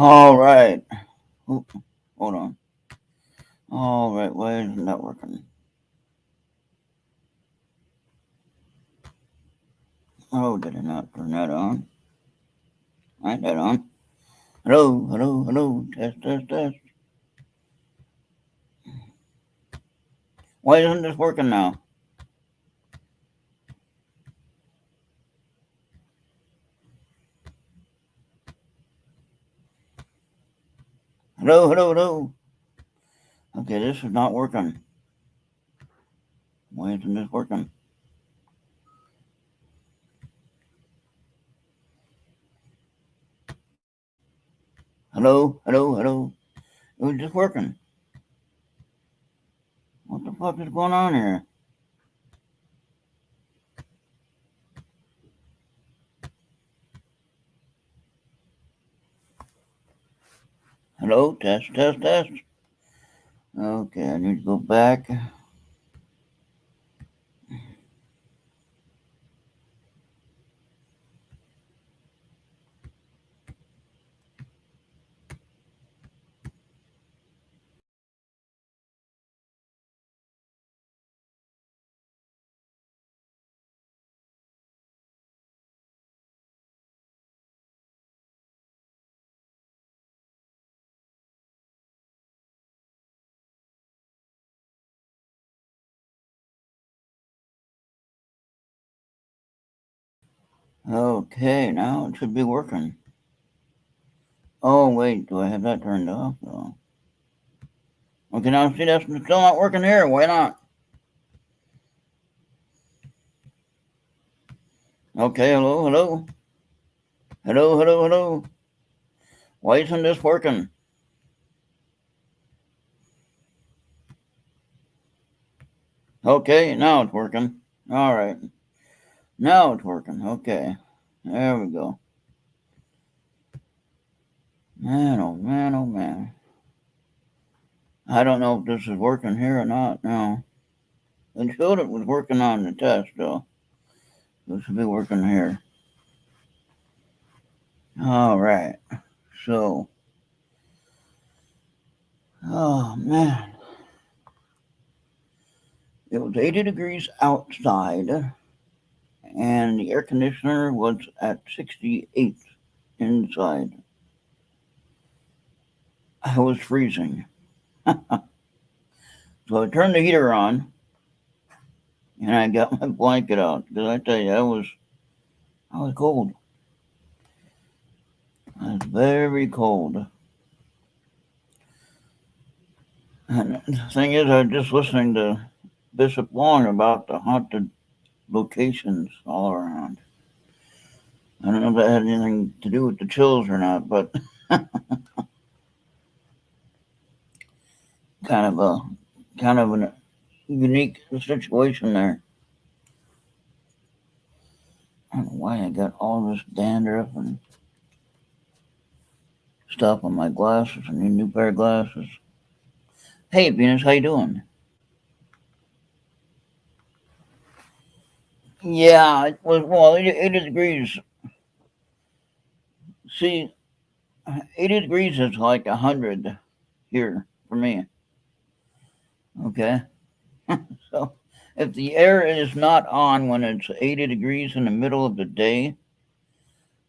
All right. Oop, hold on. All right. Why isn't that working? Oh, did I not turn that on? Ain't that on? Hello, hello, hello. Test, test, test. Why isn't this working now? Hello, hello, hello. Okay, this is not working. Why isn't this working? Hello, hello, hello. It was just working. What the fuck is going on here? Hello, test, test, test. Okay, I need to go back. Okay, now it should be working. Oh, wait, do I have that turned off? Oh. Okay, now see, that's still not working here. Why not? Okay, hello, hello. Hello, hello, hello. Why isn't this working? Okay, now it's working. All right. Now it's working. Okay. There we go. Man, oh man, oh man. I don't know if this is working here or not now. It showed it was working on the test, though. This should be working here. All right. So, oh man. It was 80 degrees outside, and the air conditioner was at 68 inside. I was freezing. So I turned the heater on, and I got my blanket out because I tell you, I was cold. I was very cold. And the thing is, I was just listening to Bishop Long about the haunted locations all around. I don't know if that had anything to do with the chills or not, but kind of a kind of a unique situation there. I don't know why I got all this dandruff and stuff on my glasses. I need a new pair of glasses. Hey, Venus, how you doing? Yeah, it was well 80 degrees. See, 80 degrees is like 100 here for me. Okay, so if the air is not on when it's 80 degrees in the middle of the day,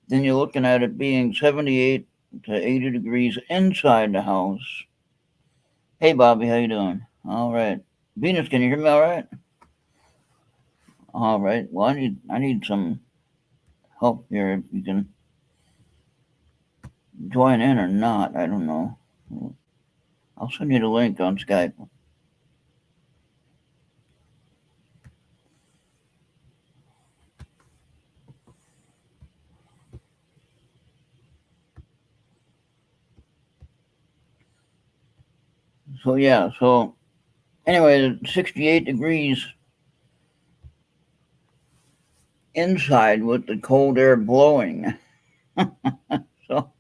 then you're looking at it being 78 to 80 degrees inside the house. Hey, Bobby, how you doing? All right, Venus, can you hear me? All right. All right. Well, I need some help here. If you can join in or not, I don't know. I'll send you the link on Skype. So yeah. So anyway, 68 degrees inside with the cold air blowing. so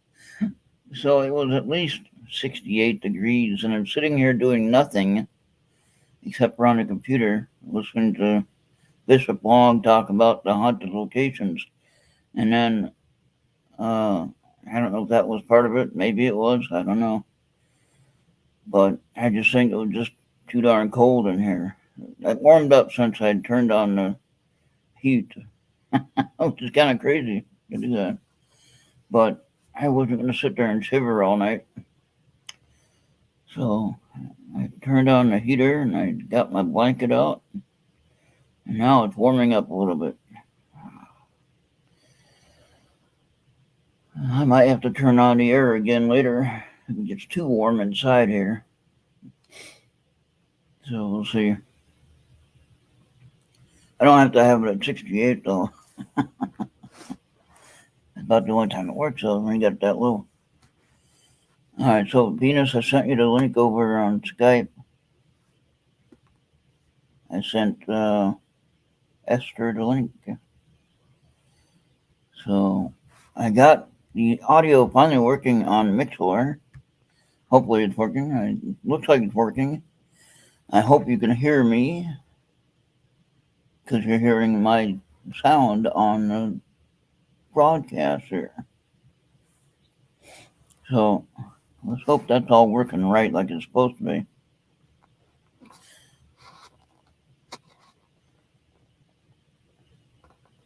so it was at least 68 degrees, and I'm sitting here doing nothing except for on the computer listening to Bishop Long talk about the haunted locations, and then uh, I don't know if that was part of it. Maybe it was. I don't know. But I just think it was just too darn cold in here. It warmed up since I'd turned on the heat, which is kind of crazy to do that. But I wasn't going to sit there and shiver all night. So I turned on the heater and I got my blanket out. And now it's warming up a little bit. I might have to turn on the air again later. It gets too warm inside here. So we'll see. I don't have to have it at 68 though. About the only time it works though when you got that low. Alright, so Venus, I sent you the link over on Skype. I sent Esther the link. So I got the audio finally working on Mixlr. Hopefully it's working. It looks like it's working. I hope you can hear me because you're hearing my sound on the broadcast here. So let's hope that's all working right like it's supposed to be.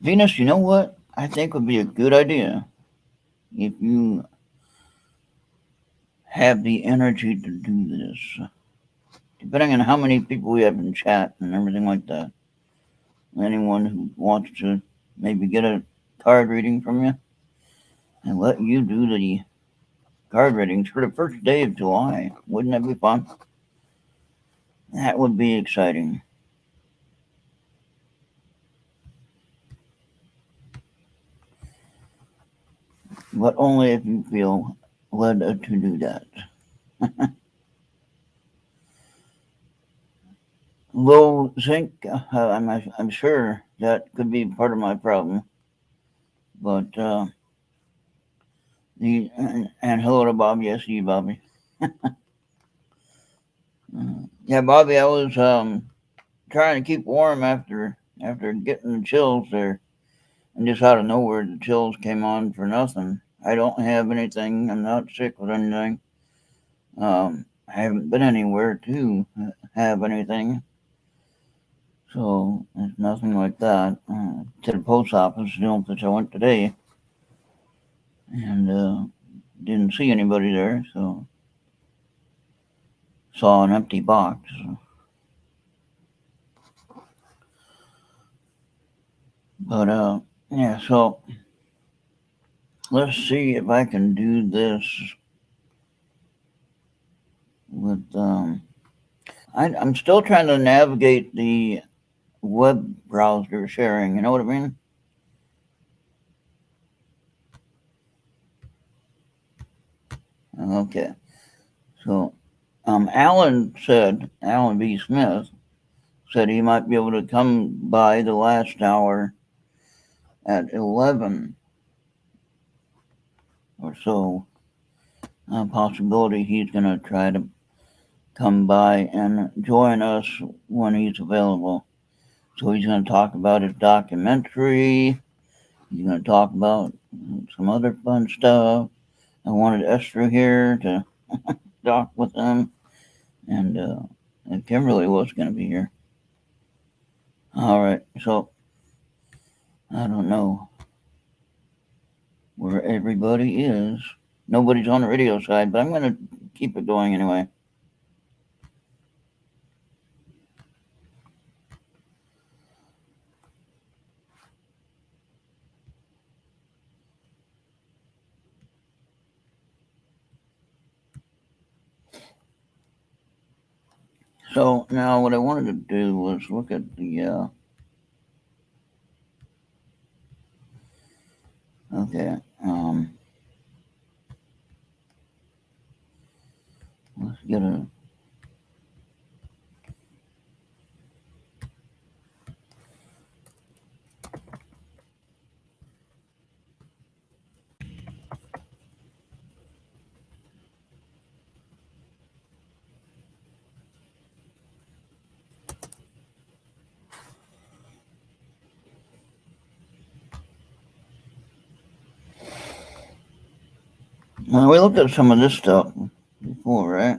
Venus, you know what? I think would be a good idea if you have the energy to do this. Depending on how many people we have in chat and everything like that. Anyone who wants to maybe get a card reading from you and let you do the card readings for the first day of July. Wouldn't that be fun? That would be exciting. But only if you feel led to do that. Low zinc, I'm sure that could be part of my problem. But and hello to Bobby. I see you, Bobby. Yeah, Bobby, I was trying to keep warm after getting the chills there, and just out of nowhere the chills came on for nothing. I don't have anything. I'm not sick with anything. I haven't been anywhere to have anything, so it's nothing like that. To the post office, the only place I went today, and didn't see anybody there, so saw an empty box. But yeah, so let's see if I can do this with I'm still trying to navigate the web browser sharing, you know what I mean? Okay. So Alan B. Smith said he might be able to come by the last hour at 11 or so. Possibility he's going to try to come by and join us when he's available. So he's going to talk about his documentary. He's going to talk about some other fun stuff. I wanted Esther here to talk with him, and Kimberly was going to be here. All right, so I don't know where everybody is. Nobody's on the radio side, but I'm going to keep it going anyway. So now what I wanted to do was look at the okay, let's get a Well, we looked at some of this stuff before, right?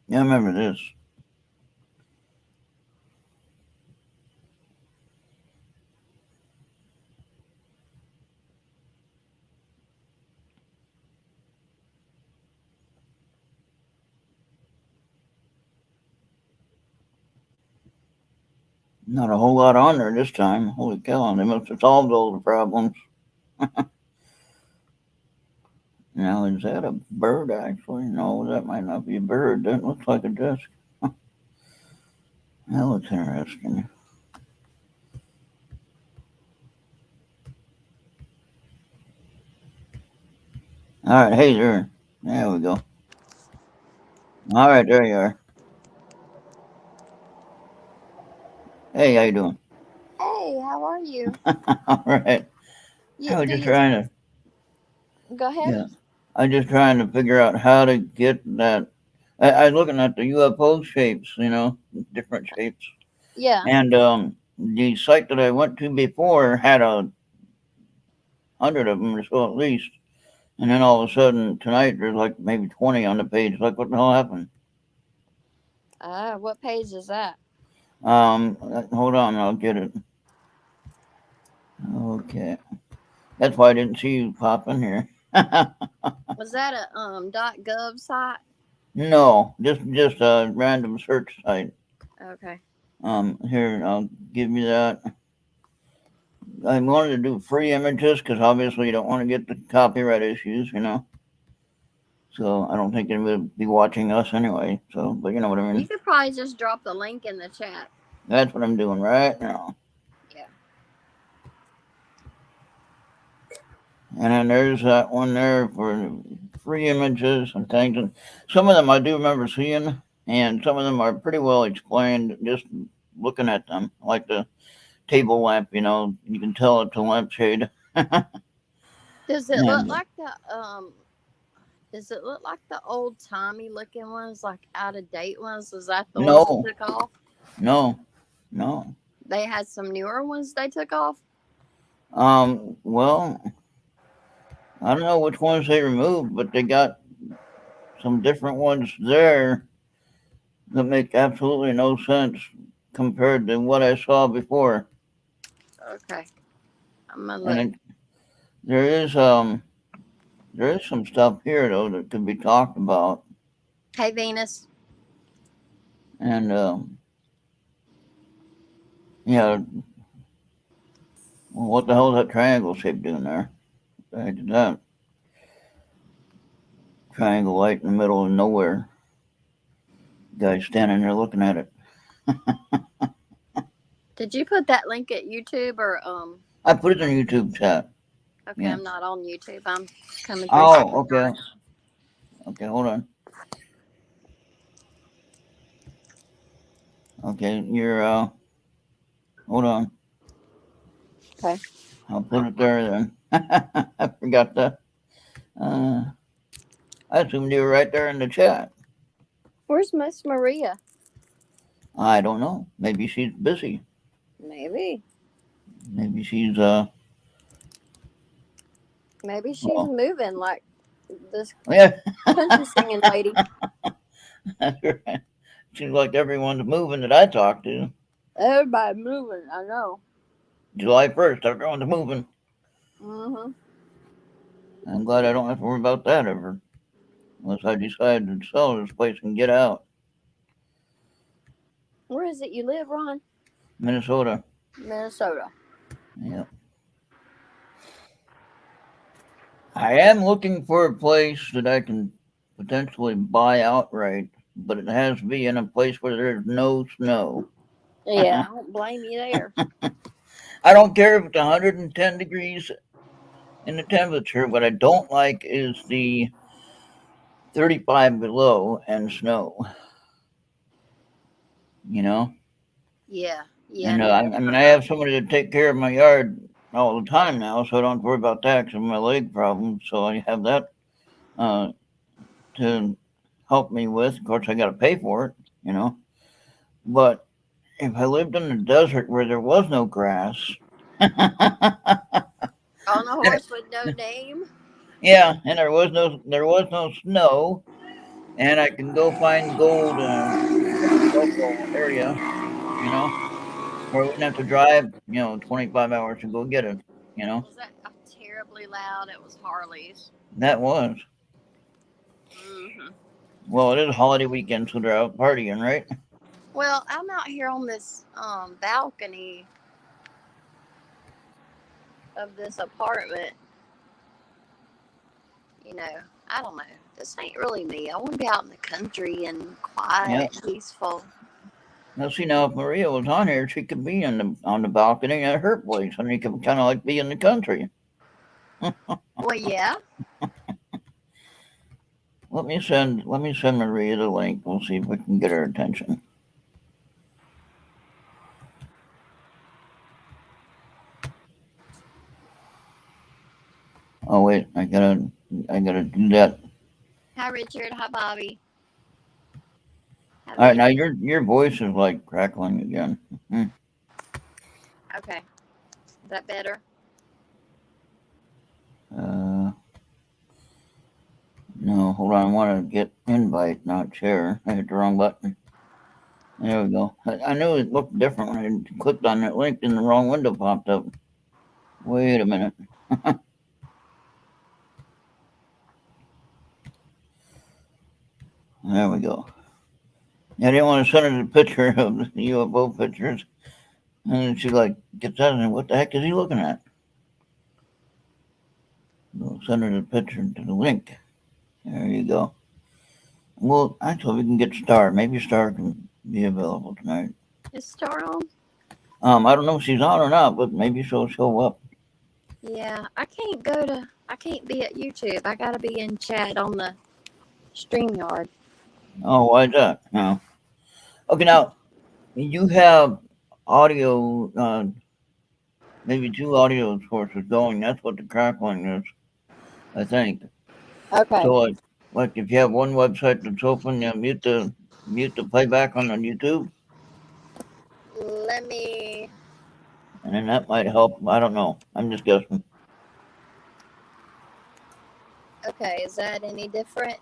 Yeah, I remember this. Not a whole lot on there this time. Holy cow, they must have solved all the problems. Now, is that a bird actually? No, that might not be a bird. That looks like a disc. That looks interesting. All right, hey there. There we go. All right, there you are. Hey, how you doing? Hey, how are you? All right. I was Do just you trying to, go ahead? yeah. I was just trying to figure out how to get that. I was looking at the UFO shapes, different shapes, Yeah. and the site that I went to before had 100 of them or so at least, and then all of a sudden tonight there's like maybe 20 on the page. Like, what the hell happened? What page is that? Hold on, I'll get it. Okay, that's why I didn't see you pop in here. Was that a .gov site? No, just a random search site. Okay. Here, I'll give you that. I wanted to do free images because obviously you don't want to get the copyright issues. So I don't think anybody would be watching us anyway. So, but you know what I You mean. could probably just drop the link in the chat. That's what I'm doing right now. Yeah. And then there's that one there for free images and things. And some of them I do remember seeing, and some of them are pretty well explained just looking at them, like the table lamp. You can tell it's a lampshade. Does it look And like the? Does it look like the old timey looking ones, like out of date ones? Was that the ones that no, took off? no, no. They had some newer ones they took off. Well, I don't know which ones they removed, but they got some different ones there that make absolutely no sense compared to what I saw before. Okay. I'm gonna And look. there is some stuff here though that could be talked about. Hey, Venus. And yeah, well, what the hell is that triangle shape doing there? What the heck is that? Triangle light in the middle of nowhere. Guy standing there looking at it. Did you put that link at YouTube or I put it in YouTube chat. Okay, Yeah. I'm not on YouTube. I'm coming through Oh, Spotify. okay. Okay, hold on. Okay, you're hold on. Okay. I'll put it there then. I forgot that. Uh, I assumed you were right there in the chat. Where's Miss Maria? I don't know. Maybe she's busy. Maybe. Maybe she's Maybe she's well, moving like this yeah. country singing lady. That's right. Seems like everyone's moving that I talk to. Everybody moving, I know. July 1st, everyone's moving. Mm-hmm. I'm glad I don't have to worry about that ever. Unless I decide to sell this place and get out. Where is it you live, Ron? Minnesota. Minnesota. Yeah. I am looking for a place that I can potentially buy outright, but it has to be in a place where there's no snow. Yeah, I don't blame you there. I don't care if it's 110 degrees in the temperature. What I don't like is the 35 below and snow, you know? Yeah. Yeah, And no, I mean, I have somebody to take care of my yard all the time now, so I don't have to worry about that because of my leg problem. So I have that uh, to help me with. Of course, I got to pay for it. But if I lived in the desert where there was no grass, On a horse with no name. yeah, and there was no snow, and I can go find gold in the local area, you know, where I wouldn't have to drive, 25 hours to go get it, Was that terribly loud? It was Harley's. that was. Hmm. Well, it is holiday weekend, so they're out partying, right? Well, I'm out here on this balcony of this apartment. You know, I don't know. This ain't really me. I want to be out in the country and Yeah. quiet, peaceful. Now, see, now if Maria was on here, she could be on the balcony at her place, and you could kind of like be in the country. Well, yeah. Let me send Maria the link. We'll see if we can get her attention. Oh wait, I gotta do that. Hi, Richard. Hi, Bobby. All right, now your voice is like crackling again. Okay. Is that better? No, hold on. I want to get invite, not share. I hit the wrong button. There we go. I knew it looked different when I clicked on that link and the wrong window popped up. Wait a minute. There we go. I didn't want to send her the picture of the UFO pictures. And then she like gets out and what the heck is he looking at? We'll send her the picture to the link. There you go. Well, actually, we can get Star. Maybe Star can be available tonight. Is Star on? I don't know if she's on or not, but maybe she'll show up. Yeah, I can't be at YouTube. I gotta be in chat on the StreamYard. Oh, why is that? No. Okay, now you have audio, maybe two audio sources going. That's what the crackling is, I think. Okay. So, like if you have one website that's open, mute the playback on the YouTube, Let me. and then that might help. I don't know. I'm just guessing. Okay, is that any different?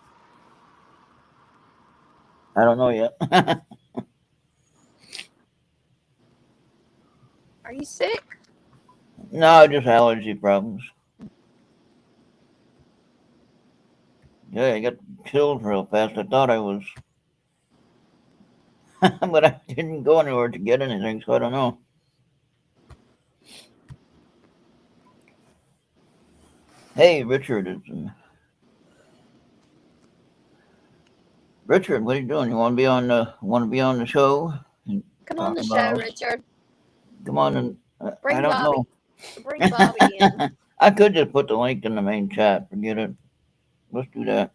I don't know yet. Are you sick? No, just allergy problems. Yeah, I got killed real fast. I thought I was, but I didn't go anywhere to get anything, so I don't know. Hey, Richard is. Richard, what are you doing? You want to be on the show? And Come on talk the show, about? Richard. Come on and I Bring don't Bobby. know. Bring Bobby in. I could just put the link in the main chat. Forget it. Let's do that.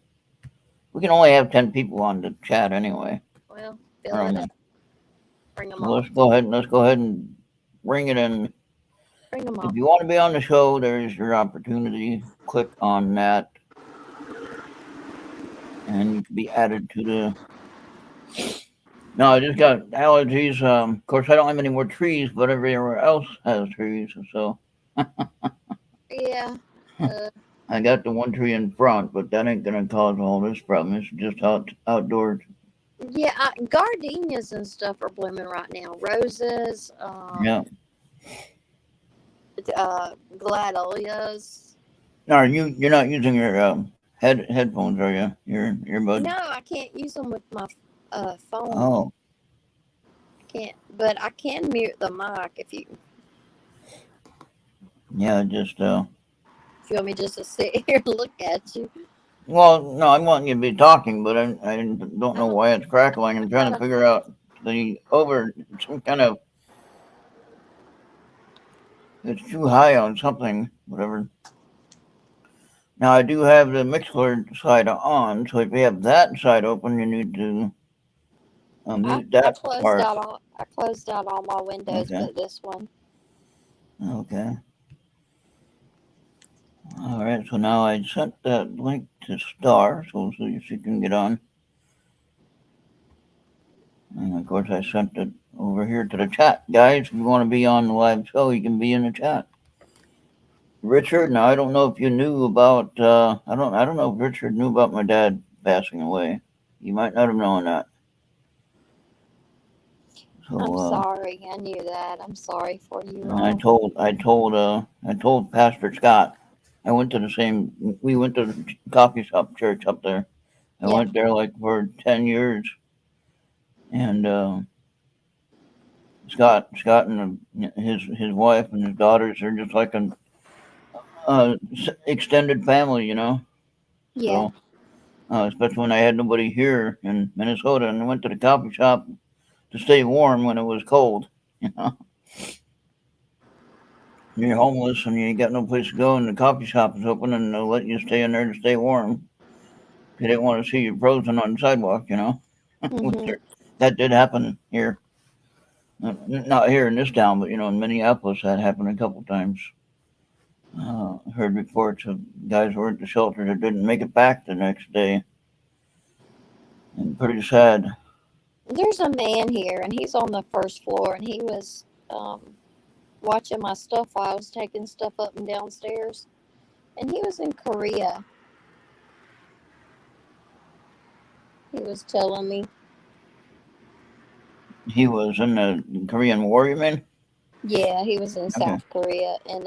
We can only have 10 people on the chat anyway. Well, fill it up. Bring them So on. let's go ahead and bring it in. Bring them If on. you want to be on the show, there's your opportunity. Click on that, and you can be added to the. No, I just got allergies. Of course, I don't have any more trees, but everywhere else has trees. So Yeah. I got the one tree in front, but that ain't gonna cause all this problem. It's just outdoors. Yeah, gardenias and stuff are blooming right now. Roses, Yeah. gladiolus. Are you're not using your headphones, are you? Your earbuds? No, I can't use them with my phone. Oh. Can't, but I can mute the mic if you. Yeah, just If you want me just to sit here and look at you. Well, no, I want you to be talking, but I don't know why it's crackling. I'm trying to figure out some kind of. It's too high on something, whatever. Now I do have the Mixler side on, so if you have that side open, you need to mute that part. I closed out all my windows, but this one. Okay. All right. So now I sent that link to Star, so she can get on. And of course, I sent it over here to the chat, guys. If you want to be on the live show, you can be in the chat. Richard, now I don't know if you knew about. I don't know if Richard knew about my dad passing away. You might not have known that. I'm So sorry. I knew that. I'm sorry for you I all. told Pastor Scott. We went to the coffee shop church up there. I Yeah. went there like for 10 years, and Scott and his wife and his daughters are just like an extended family, you know. Yeah. So especially when I had nobody here in Minnesota, and I went to the coffee shop to stay warm when it was cold. You know, you're homeless and you ain't got no place to go, and the coffee shop is open, and they'll let you stay in there to stay warm. They didn't want to see you frozen on the sidewalk, you know. Mhm. That did happen here. Not here in this town, but in Minneapolis, that happened a couple times. Heard reports of guys who were at the shelter that didn't make it back the next day, and pretty sad. There's a man here, and he's on the first floor, and he was watching my stuff while I was taking stuff up and downstairs, and he was in Korea. He was telling me, He was in the Korean War, you mean? yeah, he was in Okay. South Korea, and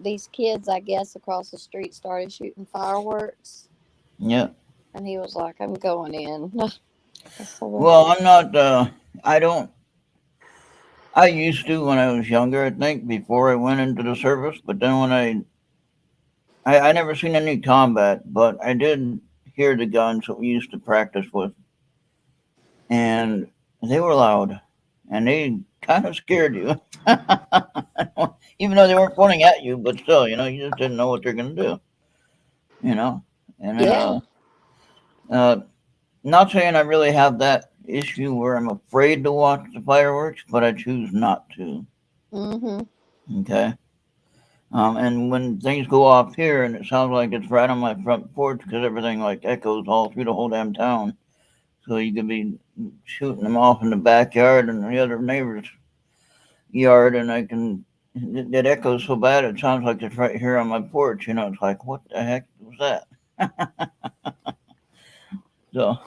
these kids, I guess, across the street started shooting fireworks, Yeah. and he was like, "I'm going in." Well, I'm not. I don't. I used to when I was younger. I think before I went into the service, but then when I never seen any combat, but I did hear the guns that we used to practice with, and they were loud, and they kind of scared you. Even though they weren't pointing at you, but still, you just didn't know what they're gonna do. You know, and then Yeah. uh, not saying I really have that issue where I'm afraid to watch the fireworks, but I choose not to. Mhm. Okay. And when things go off here, and it sounds like it's right on my front porch because everything like echoes all through the whole damn town. So you could be shooting them off in the backyard and the other neighbor's yard, and it echoes so bad it sounds like it's right here on my porch. It's like, what the heck was that? So,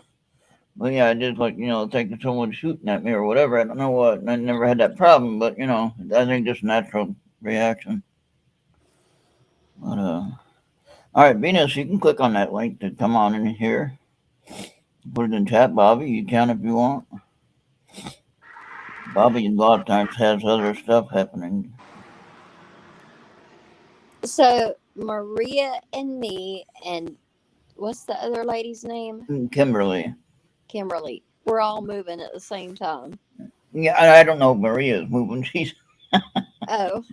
but yeah, I just like thinking someone's shooting at me or whatever. I don't know what. I never had that problem, but I think just natural reaction. But all right, Venus, you can click on that link to come on in here. Put it in chat, Bobby. You can if you want. Bobby a lot of times has other stuff happening. So Maria and me and what's the other lady's name? Kimberly. Kimberly. We're all moving at the same time. Yeah, I don't know if Maria's moving. Oh,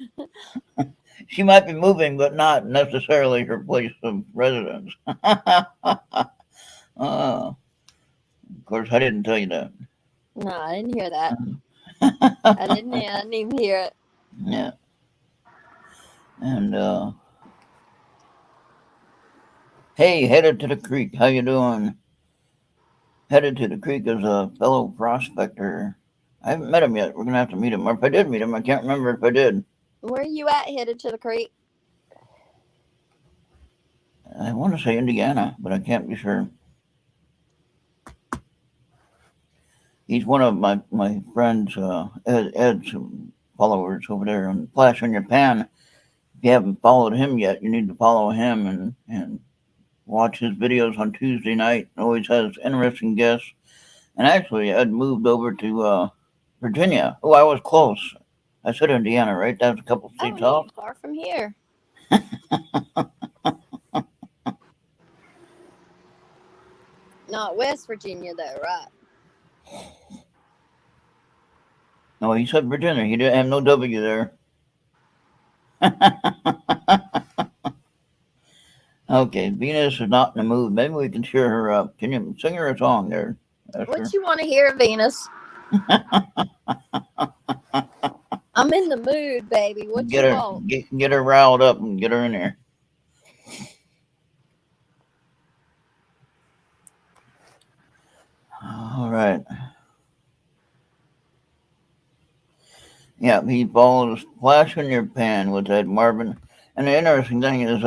She might be moving, but not necessarily her place of residence. Of course, I didn't tell you that. no, I didn't hear that. I didn't even hear it. Yeah, and hey, headed to the creek. How you doing? Headed to the creek is a fellow prospector. I haven't met him yet. We're gonna have to meet him. Or if I did meet him, I can't remember if I did. Where are you at? Headed to the creek? I want to say Indiana, but I can't be sure. He's one of my friends, Ed's followers over there on Flash on Your Pan. If you haven't followed him yet, you need to follow him and watch his videos on Tuesday night. Always has interesting guests. And actually, Ed moved over to Virginia. Oh, I was close. I said Indiana, right? That's a couple Oh, states he off. ain't far from here. Not West Virginia though, right? No, he said Virginia. He didn't have no W there. Okay, Venus is not in the mood. Maybe we can cheer her up. Can you sing her a song there, What Esther? you want to hear, Venus? I'm in the mood, baby. What Get you her, want? get her riled up and get her in there. All right. Yeah, he follows Flash in Your Pan with Ed Marvin. And the interesting thing is,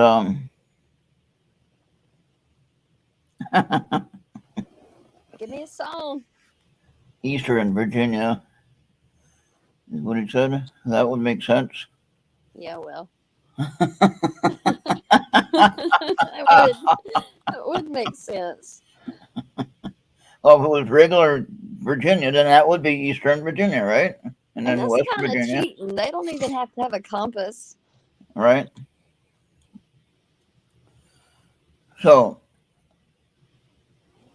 Give me a song. Eastern Virginia is what he said. That would make sense. Yeah, well. That would make sense. Well, if it was regular Virginia, then that would be Eastern Virginia, right? And And then that's West kind of Virginia, cheating. They don't even have to have a compass. right? So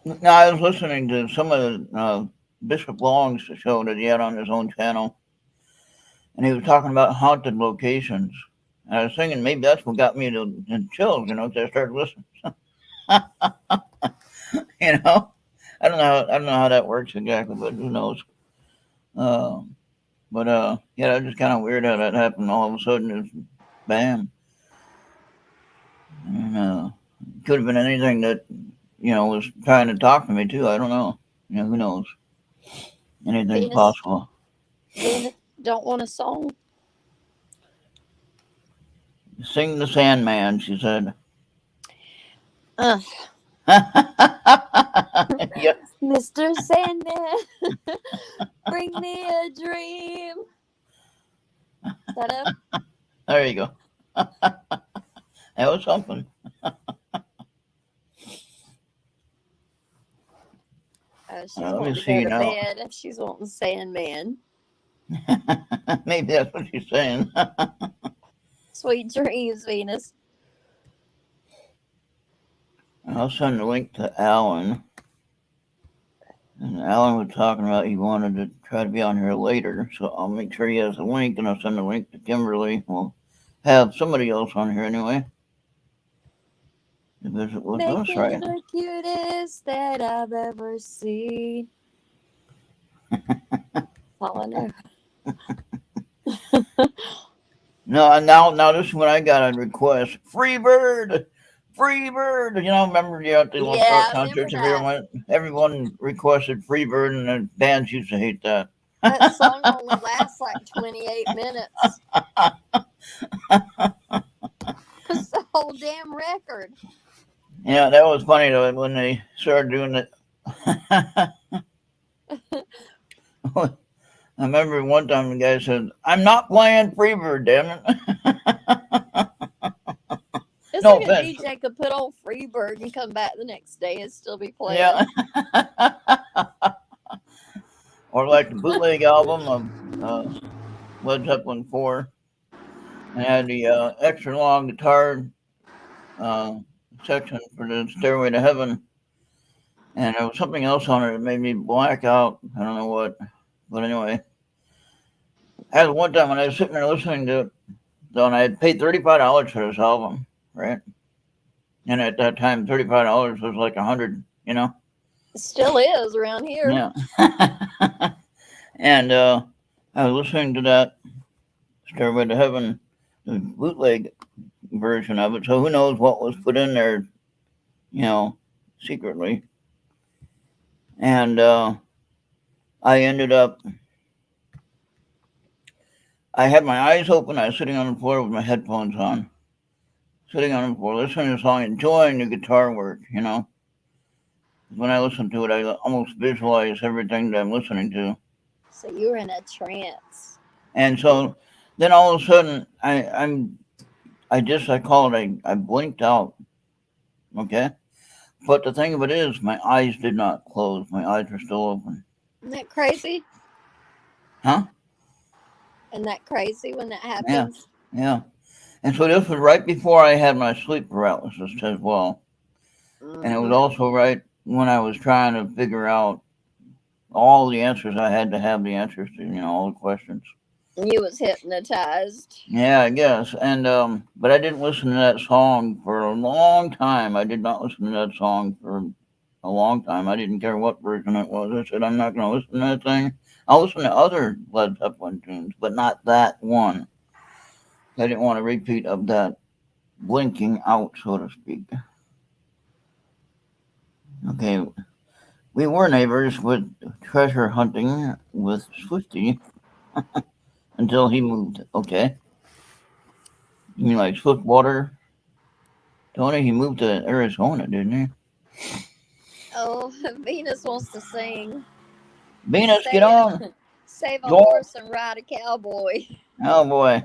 now I was listening to some of the Bishop Long's show that he had on his own channel, and he was talking about haunted locations. And I was thinking maybe that's what got me to chills, because I started listening. you know, I don't know how that works exactly, but who knows? But yeah, that's just kind of weird how that happened all of a sudden. Just bam. And, could have been anything that was trying to talk to me too. I don't know. Who knows? Anything's Venus, possible. Venus, don't want a song. Sing the Sandman, she said. Uh, yeah. Mr. Sandman, bring me a dream. That up? There you go. That was something. She's Let wanting me to go see to now. bed. She's wanting Sandman. Maybe that's what she's saying. Sweet dreams, Venus. I'll send the link to Alan. And Alan was talking about he wanted to try to be on here later, so I'll make sure he has a link, and I'll send the link to Kimberly. We'll have somebody else on here anyway to visit with us, Making right? the cutest that I've ever seen. That's all I know. No, and now this is when I got a request. Free bird! Free bird! Remember at the Yeah, rock I remember concerts that. everyone requested free bird, and the bands used to hate that. That song only lasts like 28 minutes. It's the whole damn record. Yeah, that was funny though when they started doing it. I remember one time the guy said, "I'm not playing Freebird, damn it." It's No like a offense. DJ could put on Freebird and come back the next day and still be playing. Yeah. Or like the bootleg album of Led Zeppelin 4. And had the extra long guitar uh, section for the Stairway to Heaven. And there was something else on it that made me black out. I don't know what. But anyway. I had one time when I was sitting there listening to it, and I had paid $35 for this album, right? And at that time, $35 was like 100, It still is around here. Yeah. And I was listening to that Stairway to Heaven, the bootleg version of it. So who knows what was put in there, secretly. And I ended up, I had my eyes open. I was sitting on the floor with my headphones on, sitting on the floor, listening to the song, enjoying the guitar work, When I listen to it, I almost visualize everything that I'm listening to. So you were in a trance. And so then all of a sudden, I call it, I blinked out. Okay. But the thing of it is, my eyes did not close. My eyes were still open. Isn't that crazy? Huh? Isn't that crazy when that Yeah. happens? Yeah. And so this was right before I had my sleep paralysis as well. And it was also right when I was trying to figure out all the answers. I had to have the answers to, all the questions. You was hypnotized. Yeah, I guess. And but I didn't listen to that song for a long time. I did not listen to that song for a long time. I didn't care what version it was. I said, I'm not going to listen to that thing. I'll listen to other Led Zeppelin tunes, but not that one. I didn't want a repeat of that blinking out, so to speak. Okay, we were neighbors with treasure hunting with Swifty. until he moved. Okay. You mean like Swiftwater? Tony, he moved to Arizona, didn't he? Oh, Venus wants to sing. Venus, get Say, on. save a Go. horse and ride a cowboy. Oh boy.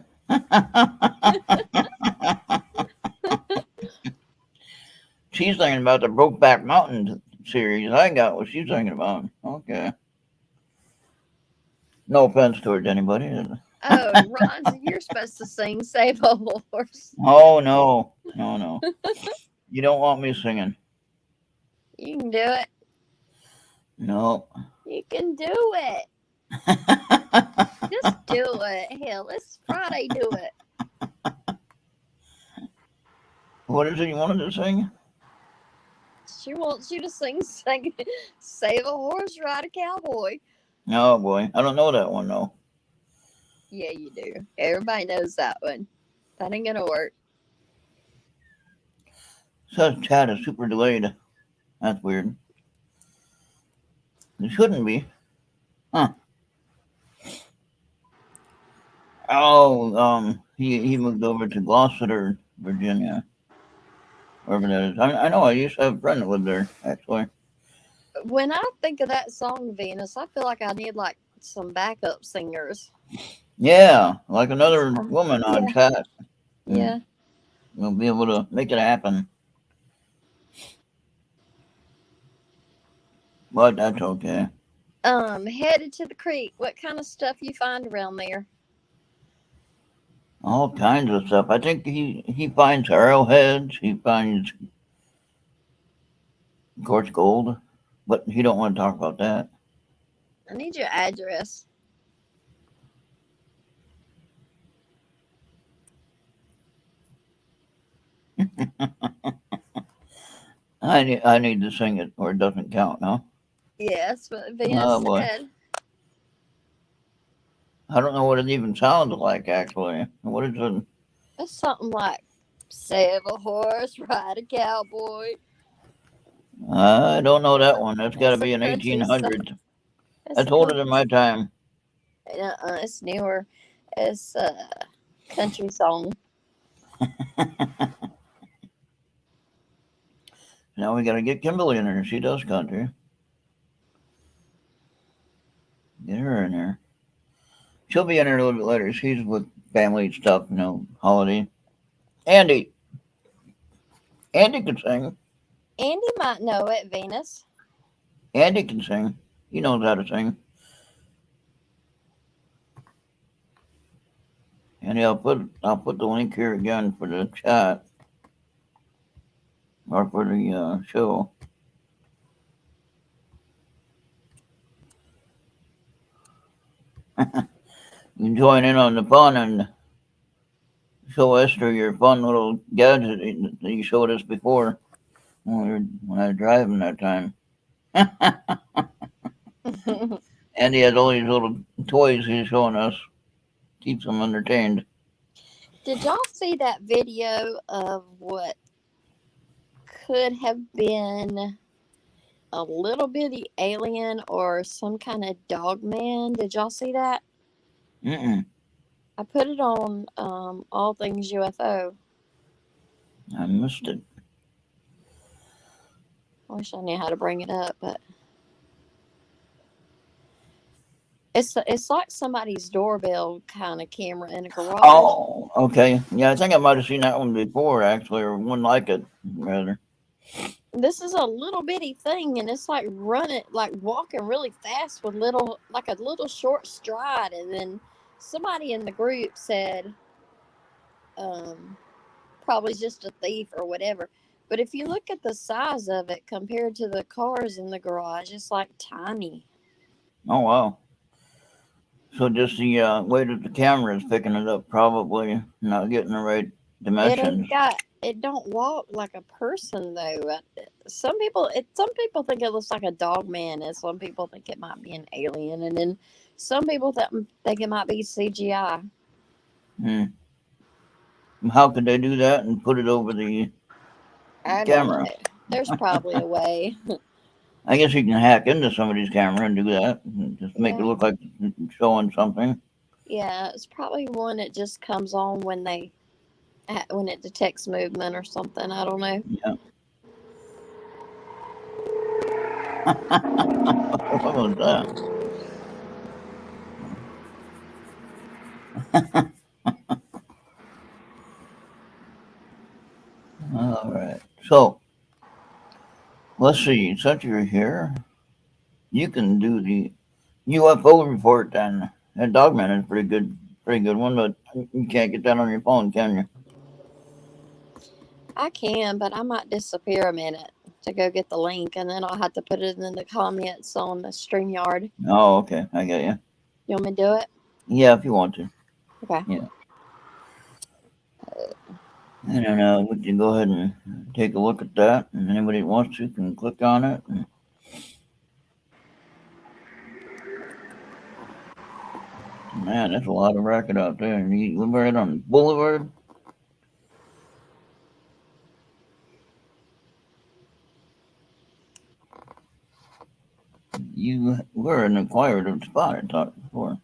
She's thinking about the Brokeback Mountain series. I got what she's thinking about. Okay. No offense towards anybody. Oh, Ron, you're supposed to sing Save a Horse. Oh no. No, no. You don't want me singing. You can do it. No. You can do it. Just do it. Hell, it's Friday. Do it. What is it you wanted to sing? She wants you to sing Save a Horse, Ride a Cowboy. Oh boy. I don't know that one though. Yeah, you do. Everybody knows that one. That ain't gonna work. Says chat is super delayed. That's weird. It shouldn't be. Huh. Oh, he moved over to Gloucester, Virginia. Wherever that is. I know I used to have a friend that lived there, actually. When I think of that song, Venus, I feel like I need like some backup singers. Yeah, like another woman on Yeah. chat. Yeah. We'll be able to make it happen. But that's okay. Headed to the creek. What kind of stuff you find around there? All kinds of stuff. I think he finds arrowheads. He finds, of course, gold. But he don't want to talk about that. I need your address. I need to sing it or it doesn't count, huh? Yeah, that's what Venus Oh boy. said. I don't know what it even sounds like actually. What is it? It's something like save a horse, ride a cowboy. I don't know that one. That's got to It's a be in country song. 1800s. It's a That's older country. than my time. It's newer. It's a country song. Now we got to get Kimberly in there. She does country. Get her in there. She'll be in there a little bit later. She's with family stuff, holiday. Andy. Andy can sing. Andy might know it, Venus. Andy can sing. He knows how to sing. Andy, I'll put the link here again for the chat or for the show. You can join in on the fun and show Esther your fun little gadget that you showed us before when I was driving that time. And he has all these little toys he's showing us. Keeps them entertained. Did y'all see that video of what could have been a little bitty alien or some kind of dog man? Did y'all see that? Mm-mm. I put it on All Things UFO. I missed it. I wish I knew how to bring it up, but it's like somebody's doorbell kind of camera in a garage. Oh, okay. Yeah, I think I might have seen that one before, actually, or one like it, rather. This is a little bitty thing, and it's like walking really fast with like a little short stride. And then somebody in the group said, probably just a thief or whatever. But if you look at the size of it compared to the cars in the garage, it's like tiny. Oh, wow. So just the way that the camera is picking it up, probably not getting the right dimensions. It don't walk like a person though. Some people think it looks like a dog man, and some people think it might be an alien, and then some people think it might be CGI. How could they do that and put it over the I camera? don't know. There's probably a way. I guess you can hack into somebody's camera and do that. And just make it look like it's showing something. Yeah, it's probably one that just comes on when when it detects movement or something. I don't know. Yeah. What was that? All right. So let's see. Since you're here, you can do the UFO report, and that Dogman is pretty good one. But you can't get that on your phone, can you? I can, but I might disappear a minute to go get the link, and then I'll have to put it in the comments on the StreamYard. Oh, okay. I get you. You want me to do it? Yeah, if you want to. Okay. Yeah. I don't know. We can go ahead and take a look at that, and anybody that wants to can click on it. And, man, that's a lot of racket out there. And you live right on Boulevard. You were an acquired spot, I thought before.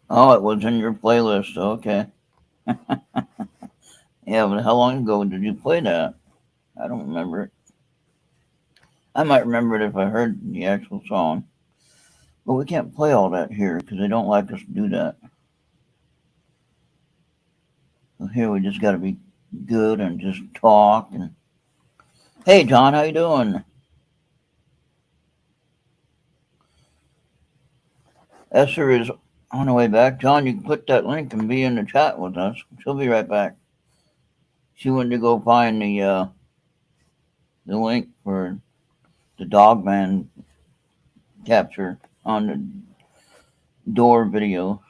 Oh, it was in your playlist. Okay. Yeah, but how long ago did you play that? I don't remember it. I might remember it if I heard the actual song. But we can't play all that here because they don't like us to do that. So here we just got to be good and just talk. And hey, John, how you doing? Esther is on the way back. John, you can click that link and be in the chat with us. She'll be right back. She went to go find the link for the Dogman capture on the door video.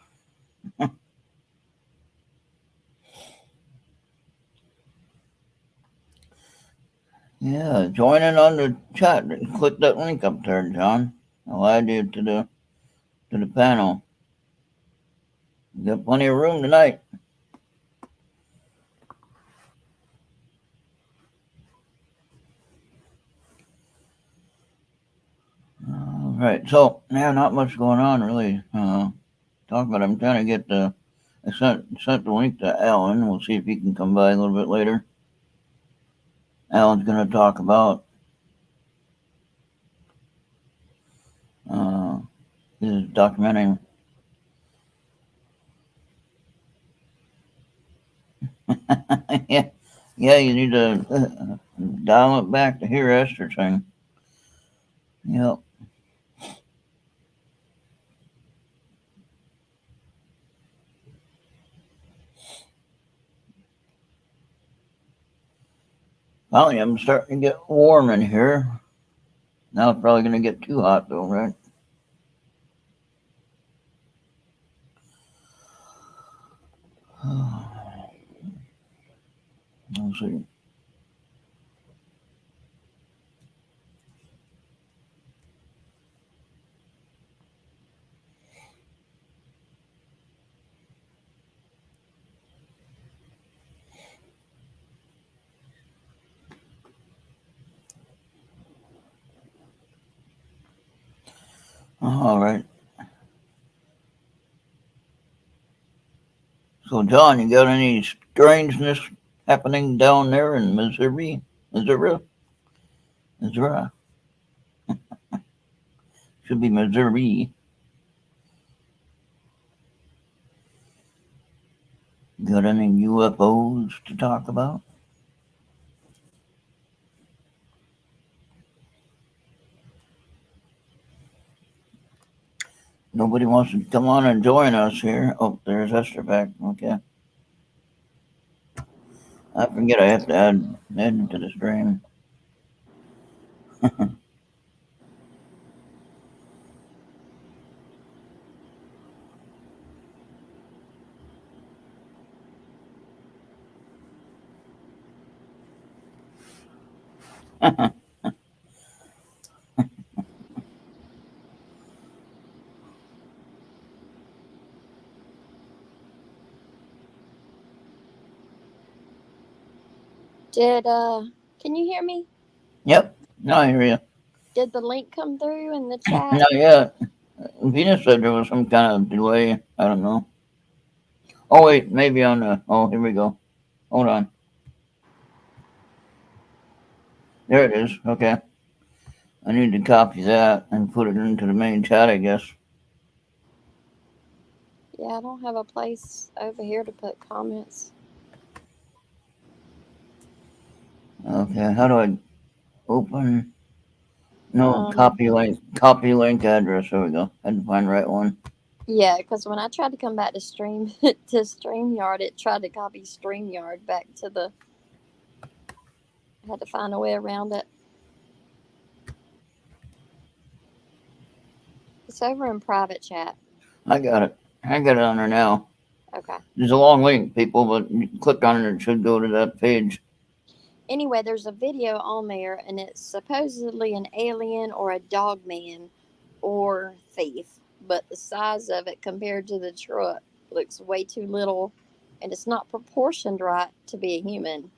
Yeah, join in on the chat. Click that link up there, John. I'll add you to the panel. We got plenty of room tonight. All right, so yeah, not much going on really. Talk about. I'm trying to get the. I sent the link to Alan. We'll see if he can come by a little bit later. Alan's going to talk about uh, his documenting. Yeah, yeah, you need to dial it back to hear Esther sing. Yep. Finally, I'm starting to get warm in here. Now it's probably going to get too hot though, right? Let's see. All right. So, John, you got any strangeness happening down there in Missouri? Missouri? Missouri? Should be Missouri. Got any UFOs to talk about? Nobody wants to come on and join us here. Oh, there's Esther back. Okay. I forget I have to add to the stream. Did Can you hear me? Yep. No, I hear you. Did the link come through in the chat? Not yet. Venus said there was some kind of delay. I don't know. Oh, wait. Maybe on the. Oh, here we go. Hold on. There it is. Okay. I need to copy that and put it into the main chat, I guess. Yeah, I don't have a place over here to put comments. Okay. How do I open? No, Um, copy link address. There we go. I had to find the right one. yeah, because when I tried to come back to stream to StreamYard, it tried to copy StreamYard back to the. I had to find a way around it. It's over in private chat. I got it. I got it on there now. Okay. There's a long link, people, but you click on it, it should go to that page. Anyway, there's a video on there, and it's supposedly an alien or a dog man or thief, but the size of it compared to the truck looks way too little, and it's not proportioned right to be a human.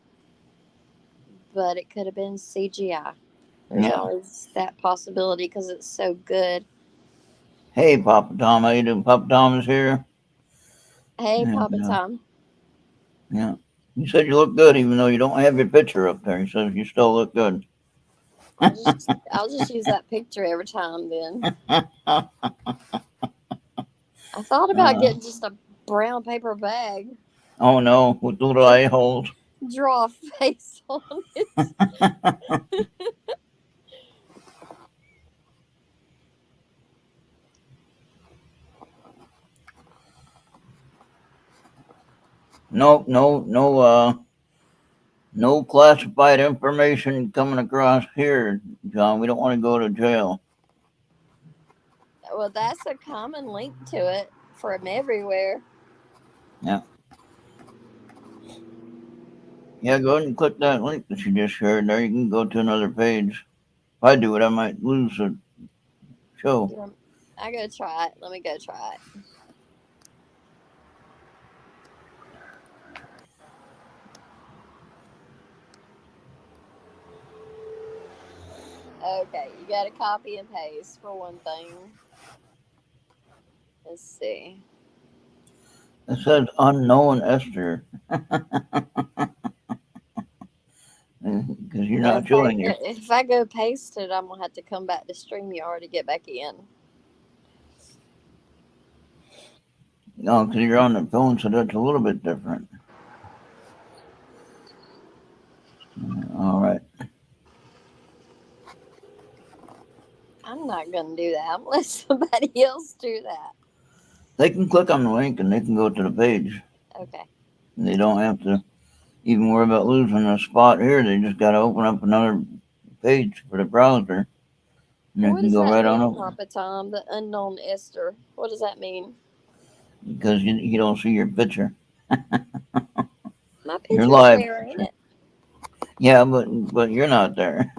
But it could have been CGI. There's Yeah. always that possibility because it's so good. Hey, Papa Tom, how you doing? Papa Tom is here. Hey, And, Papa Tom. yeah. You said you look good, even though you don't have your picture up there. He says you still look good. I'll just use that picture every time then. I thought about getting just a brown paper bag, Oh no, with little eye holes. draw a face on it. No, no classified information coming across here, John. We don't want to go to jail. Well, that's a common link to it from everywhere. Yeah. Yeah, go ahead and click that link that you just shared there. You can go to another page. If I do it, I might lose the show. I go try it. Let me go try it. Okay, you got to copy and paste for one thing. Let's see. It says unknown Esther. Because you're not showing your. If I go paste it, I'm gonna have to come back to StreamYard to get back in. No, because you're on the phone, so that's a little bit different. All right. I'm not gonna do that unless somebody else do that. They can click on the link and they can go to the page. Okay. And they don't have to even worry about losing a spot here. They just got to open up another page for the browser. And they What can does go that right on mean, over. Papa Tom? The unknown Esther. What does that mean? Because you don't see your picture. My You're picture's live. there, ain't it? Yeah, but you're not there.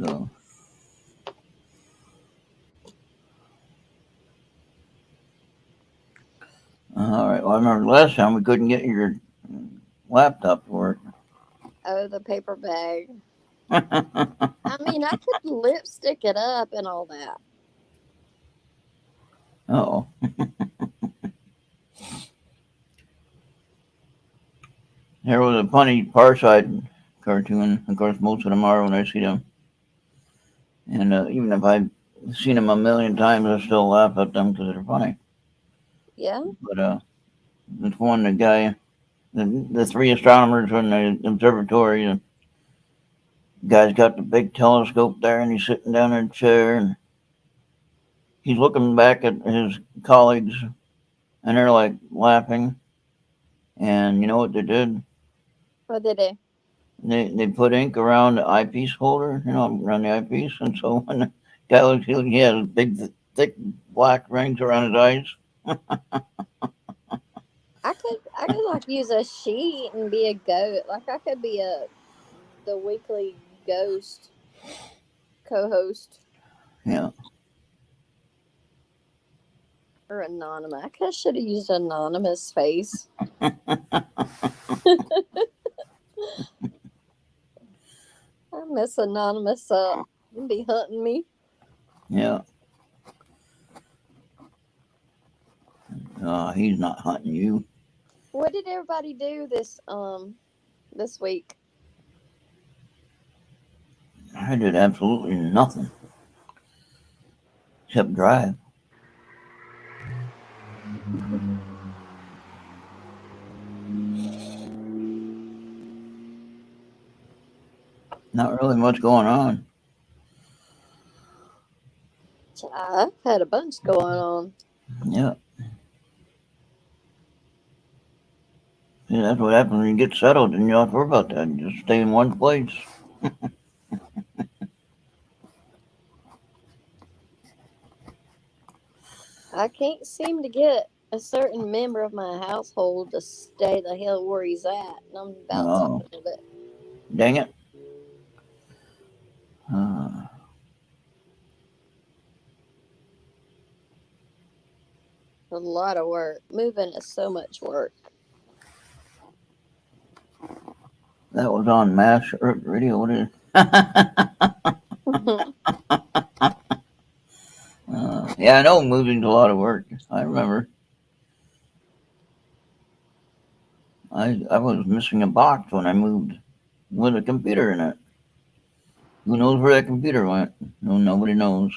So. All right. Well, I remember last time we couldn't get your laptop to work. Oh, the paper bag. I mean, I could lipstick it up and all that. Oh. There was a funny Parside cartoon. Of course, most of them are when I see them. And even if I've seen them a million times, I still laugh at them because they're funny. Yeah. But this one, the guy, the three astronomers in the observatory, the guy's got the big telescope there, and he's sitting down in a chair, and he's looking back at his colleagues, and they're like laughing. And you know what they did? What did it? They put ink around the eyepiece holder, around the eyepiece, and so when the guy looks, he has big, thick black rings around his eyes. I could like use a sheet and be a goat. Like I could be the weekly ghost co-host. Yeah. Or anonymous. I should have used anonymous face. I mess Anonymous up. He'll be hunting me. Yeah. He's not hunting you. What did everybody do this week? I did absolutely nothing except drive. Not really much going on. I've had a bunch going on. Yeah. See, that's what happens when you get settled and you don't have to worry about that. You just stay in one place. I can't seem to get a certain member of my household to stay the hell where he's at, and I'm about Oh, tired of it. dang it. Uh, A lot of work. Moving is so much work. that was on Mass Radio. What is yeah, I know moving's a lot of work. I remember. I was missing a box when I moved with a computer in it. Who knows where that computer went? No, nobody knows.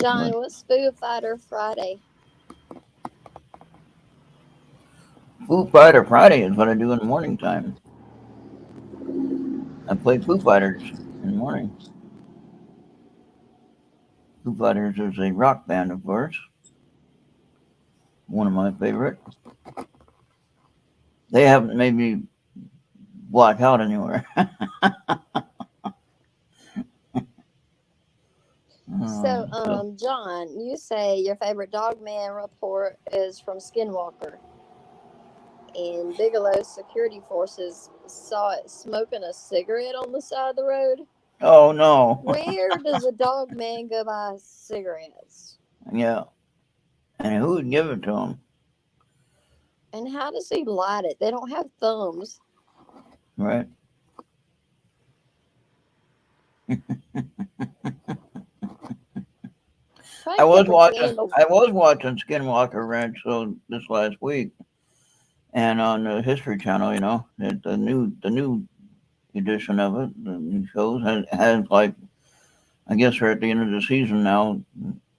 Johnny, But what's Foo Fighter Friday? Foo Fighter Friday is what I do in the morning time. I play Foo Fighters in the morning. Foo Fighters is a rock band, of course. One of my favorite. They haven't made me black out anywhere. So, So John, you say your favorite Dogman report is from Skinwalker, and Bigelow's security forces saw it smoking a cigarette on the side of the road. oh no. Where does a Dogman go buy cigarettes? Yeah. And who would give it to him? And how does he light it? They don't have thumbs. Right? Probably kept a candle. I was watching Skinwalker Ranch so this last week, and on the History Channel, the new edition of it, the new shows has like, I guess they're at the end of the season now.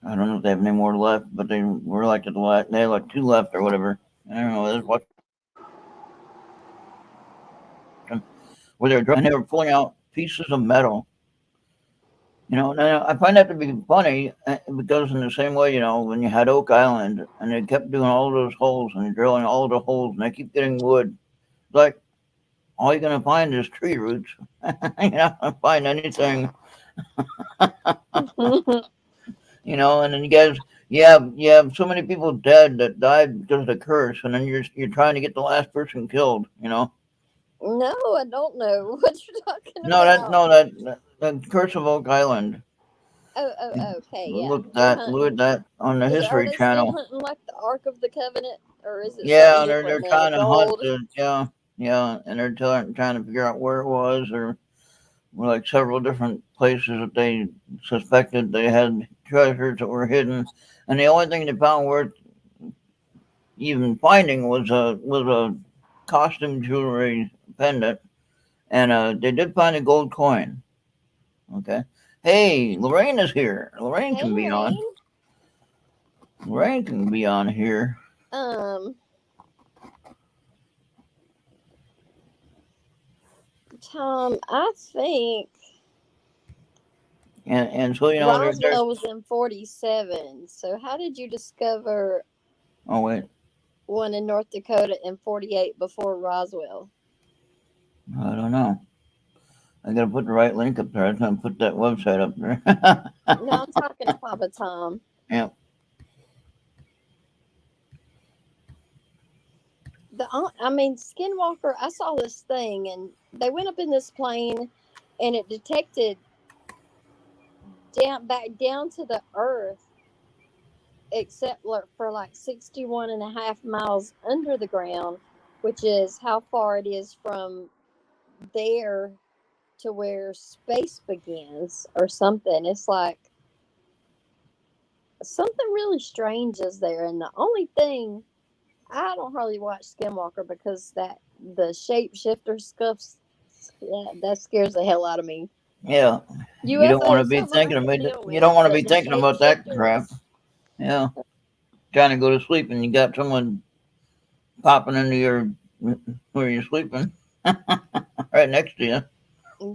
I don't know if they have any more left, but they were like at the last. They had like two left or whatever. I don't know. I was watching where they were and they were pulling out pieces of metal. Now I find that to be funny because in the same way, when you had Oak Island and they kept doing all those holes and drilling all the holes and they keep getting wood, it's like all you're gonna find is tree roots. You're not gonna find anything, and then you have so many people dead that died because of the curse, and then you're trying to get the last person killed. No, I don't know what you're talking No, about. that curse of Oak Island. Okay, yeah. They're Look at hunting. that on the Are History they still Channel. hunting like the Ark of the Covenant, or is it something Yeah, they're different now? trying to hunt Gold. yeah, and they're trying to figure out where it was, or like several different places that they suspected they had treasures that were hidden, and the only thing they found worth even finding was a costume jewelry pendant, and they did find a gold coin. Okay, hey, Lorraine is here. Hey, Lorraine. Lorraine can be on here. Um, Tom, I think And so they're Roswell was in 47. So how did you discover oh wait, one in North Dakota in 48 before Roswell? I don't know. I gotta put the right link up there. I was gonna put that website up there. No, I'm talking to Papa Tom. Yeah. Skinwalker, I saw this thing, and they went up in this plane, and it detected back down to the earth except for like 61 and a half miles under the ground, which is how far it is from there to where space begins or something. It's like something really strange is there. And the only thing, I don't hardly watch Skinwalker because the shapeshifter stuff, that scares the hell out of me. Yeah. You don't want to UFO be something I thinking can about deal you don't with, want to but be the thinking about that crap. shapeshifters, Yeah. Trying to go to sleep and you got someone popping into your where you're sleeping right next to you.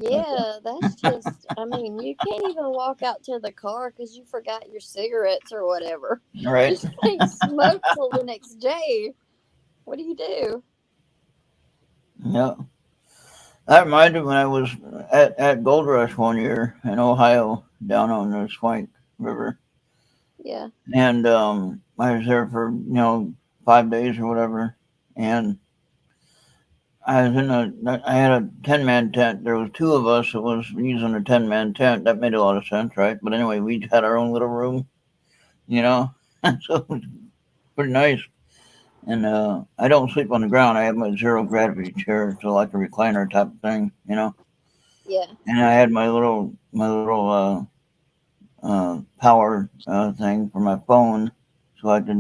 yeah, that's just, I mean, you can't even walk out to the car because you forgot your cigarettes or whatever. You Right. can't smoke till the next day. What do you do? Yeah. That reminded me when I was at Gold Rush one year in Ohio down on the Swank River. Yeah. And I was there for, 5 days or whatever. And I was I had a 10-man tent. There was two of us that was using a 10-man tent. That made a lot of sense, right? But anyway, we each had our own little room, you know? So it was pretty nice. And I don't sleep on the ground. I have my zero gravity chair, so like a recliner type of thing. Yeah. And I had my little power thing for my phone, so I could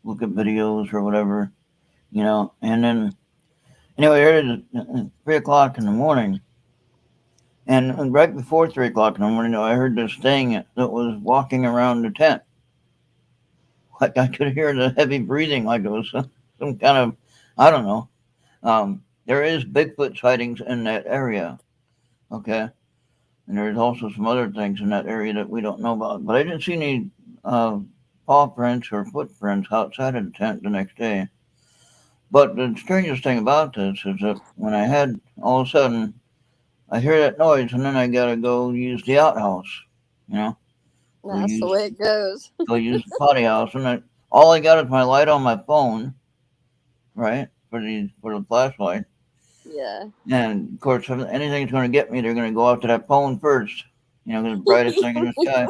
look at videos or whatever. And then anyway, it is 3 o'clock in the morning, and right before 3 o'clock in the morning, I heard this thing that was walking around the tent. Like I could hear the heavy breathing, like it was some kind of, I don't know. There is Bigfoot sightings in that area, okay, and there's also some other things in that area that we don't know about. But I didn't see any uh, paw prints or footprints outside of the tent the next day. But the strangest thing about this is that when I had all of a sudden I hear that noise and then I gotta go use the outhouse, you know, go That's the use way it goes. go use the potty house, and all I got is my light on my phone, right, for the flashlight. Yeah. And of course, if anything's going to get me, they're going to go after that phone first. The brightest thing in the sky.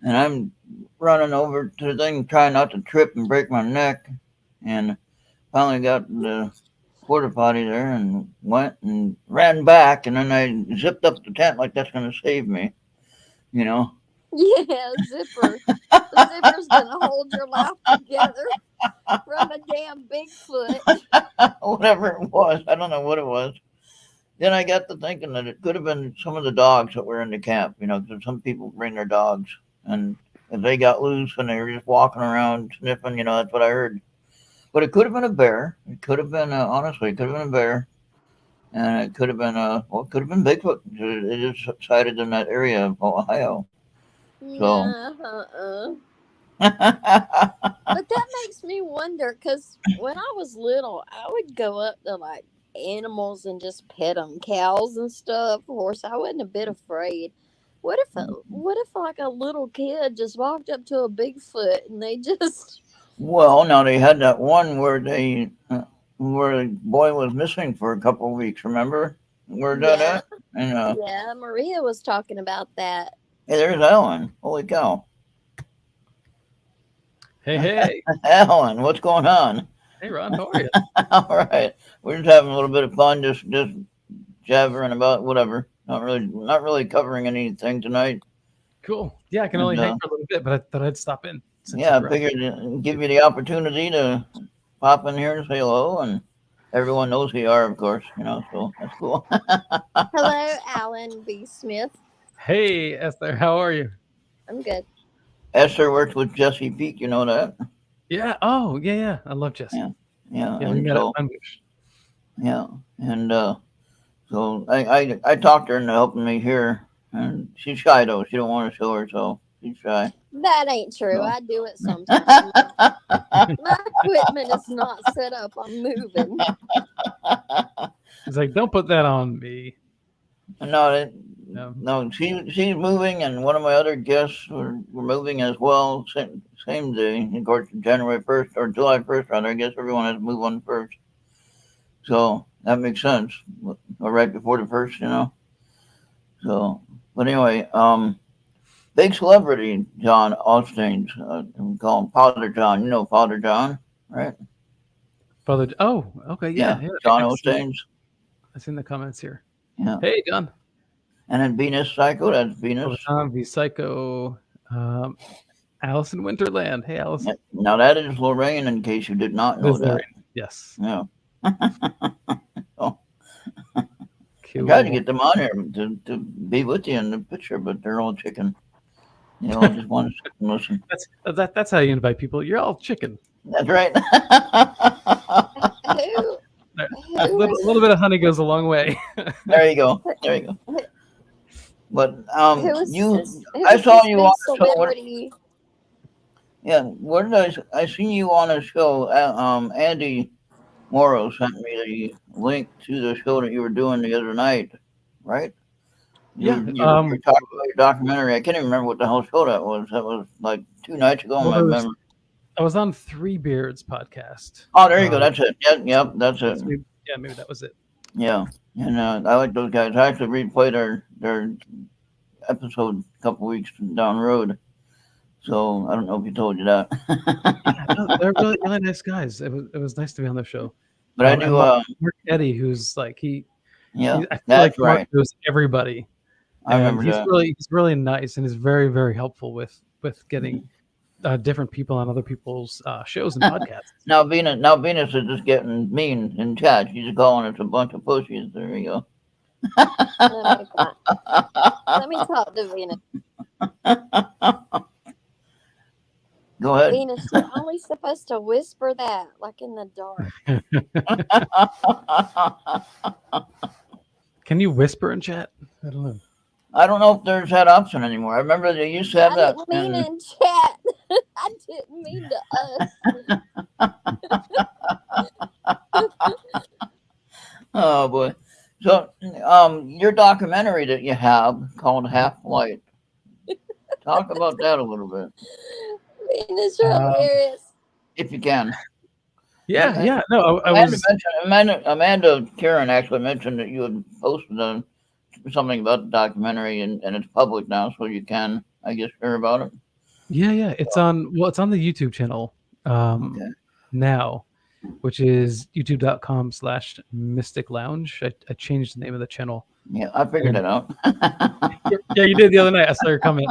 And I'm running over to the thing, trying not to trip and break my neck. And finally got the porta potty there and went and ran back. And then I zipped up the tent like that's going to save me, you know. Yeah, zipper. The zipper's gonna hold your life together from a damn Bigfoot. Whatever it was. I don't know what it was. Then I got to thinking that it could have been some of the dogs that were in the camp, because some people bring their dogs. And if they got loose and they were just walking around sniffing, that's what I heard. But it could have been a bear. It could have been, honestly, it could have been a bear. And it could have been, it could have been Bigfoot. It is sighted in that area of Ohio. So, Nah, yeah, But that makes me wonder because when I was little, I would go up to like animals and just pet them, cows and stuff. Horse, I wasn't a bit afraid. What if like a little kid just walked up to a Bigfoot and they just well, now they had that one where the boy was missing for a couple of weeks. Remember where that yeah, at? And yeah, Maria was talking about that. hey, there's Alan. Holy cow, Hey, hey. Alan, what's going on? Hey, Ron, how are you? All right, we're just having a little bit of fun, just jabbering about whatever. Not really covering anything tonight. Cool. Yeah, I can only And hang for a little bit, but I thought I'd stop in since yeah, you I brought. figured give you the opportunity to pop in here and say hello, and everyone knows who you are, of course. So that's cool. Hello, Alan B. Smith. Hey, Esther, how are you? I'm good. Esther works with Jesse Peak, you know that? Yeah. Oh, yeah, yeah. I love Jesse. Yeah, yeah, Yeah, we and met at so Funbush. yeah, and so I talked her into helping me here, and she's shy though. She don't want to show her, so she's shy. That ain't true. So. I do it sometimes. My equipment is not set up. I'm moving. He's like, don't put that on me. No, No. no, she's moving, and one of my other guests were moving as well, same day. Of course, January 1st or July 1st, rather. I guess everyone has to move on first, so that makes sense. Or right before the first. So, but anyway, big celebrity John Osteen's. We call him Father John. You know Father John, right? Father. Oh, okay, Yeah, yeah. John I've seen, Osteen's. I've seen the comments here. Yeah, Hey, John. and then Venus Psycho. That's Father Venus. John, the Psycho, Alice in Winterland. Hey, Alice. Yeah. Now that is Lorraine. In case you did not know Liz that. Lorraine. Yes. Yeah. Oh, I tried to Cool. get them on here to be with you in the picture, but they're all chicken. They all just want to sit and listen. That's how you invite people. You're all chicken. That's right. Who A who was little bit of honey goes a long way. There you go. There you go. But who was you, this, who I was saw this you big on a show. celebrity? Yeah, where did I seen you on a show? Andy Morrow sent me the link to the show that you were doing the other night, right? Yeah. You're talking about your documentary. I can't even remember what the hell show that was. That was like 2 nights ago in Well, my memory. I was on Three Beards podcast. Oh, there you go. That's it. Yep, that's it. Maybe that was it. Yeah, and I like those guys. I actually replayed their episode a couple weeks down the road. So I don't know if he told you that. No, they're really, really nice guys. It was nice to be on their show. But I And do. Mark Eddy, who's like Yeah, I feel that's like Mark right. knows everybody. I And remember that. he's really nice and is very, very helpful with getting different people on other people's shows and podcasts. Now Venus is just getting mean in chat. She's calling us a bunch of pussies. There you go. Let me talk to Venus. Go ahead. Venus, you're only supposed to whisper that, like in the dark. Can you whisper in chat? I don't know. I don't know if there's that option anymore. I remember they used to have I that. didn't mean in chat. I didn't mean to us. Oh boy. So, your documentary that you have called Half Light. Talk about that a little bit, Venus, you're hilarious. if you can. Yeah. No, I Amanda was. mentioned, Amanda Karen actually mentioned that you had posted something about the documentary, and it's public now, so you can, I guess, hear about it. Yeah. It's on the YouTube channel Okay. now, which is youtube.com/Mystic Lounge. I changed the name of the channel. Yeah, I figured that out. Yeah, you did the other night. I saw your comment.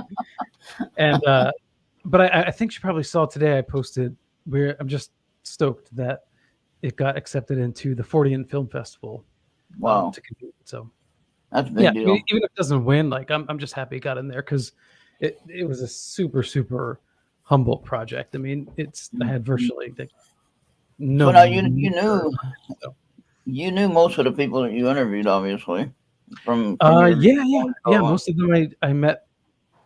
And but I think she probably saw today I posted where I'm just stoked that it got accepted into the 40th Film Festival. Wow. To compete. So That's a big deal. even if it doesn't win, like I'm just happy it got in there because it was a super humble project. I mean, I had virtually no. So now you knew most of the people that you interviewed, obviously. From yeah. Most of them I met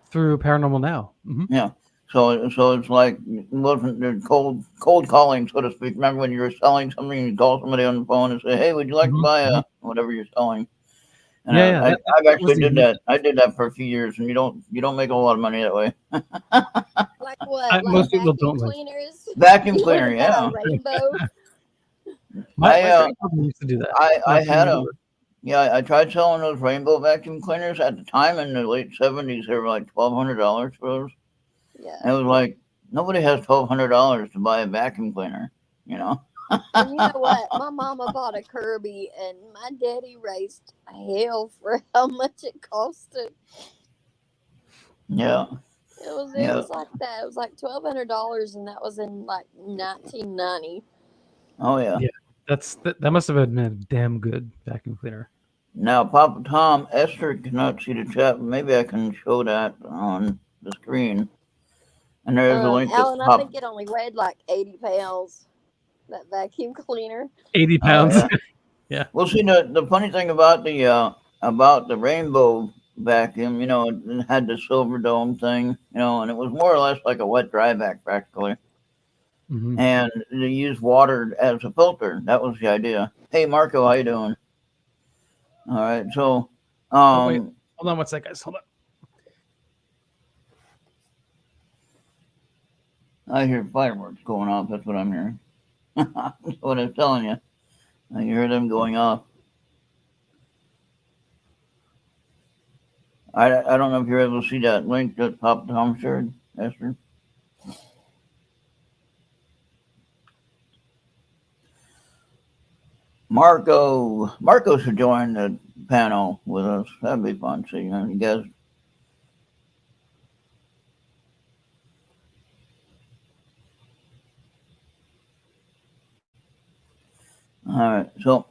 through Paranormal Now. Mm-hmm. Yeah. So it's like it wasn't the cold calling, so to speak. Remember when you were selling something, you call somebody on the phone and say, "Hey, would you like to buy whatever you're selling?" And I've actually did that. I did that for a few years, and you don't make a lot of money that way. Like what? Most people vacuum don't. Cleaners? Vacuum cleaner, yeah. Rainbow. My grandfather used to do that. I had a. Yeah, I tried selling those rainbow vacuum cleaners at the time in the late 70s. They were like $1,200 for those. Yeah. And it was like nobody has $1,200 to buy a vacuum cleaner, you know. And you know what? My mama bought a Kirby, and my daddy raised hell for how much it costed. Yeah. It was like that. It was like $1,200, and that was in like 1990. Oh yeah. Yeah. That must have been a damn good vacuum cleaner. Now, Papa Tom, Esther cannot see the chat. Maybe I can show that on the screen. And there is a link. Alan, I think it only weighed like 80 pounds. That vacuum cleaner. 80 pounds. Yeah. Well, see, the funny thing about the rainbow vacuum, you know, it had the silver dome thing, you know, and it was more or less like a wet dry vac practically. Mm-hmm. And they used water as a filter. That was the idea. Hey, Marco, how you doing? All right, so wait, hold on one sec, guys. Hold on. I hear fireworks going off. That's what I'm hearing. That's what I'm telling you. I hear them going off. I don't know if you're able to see that link that Papa Tom shared, Esther. Marco should join the panel with us. That'd be fun. See, you guys. All right, so.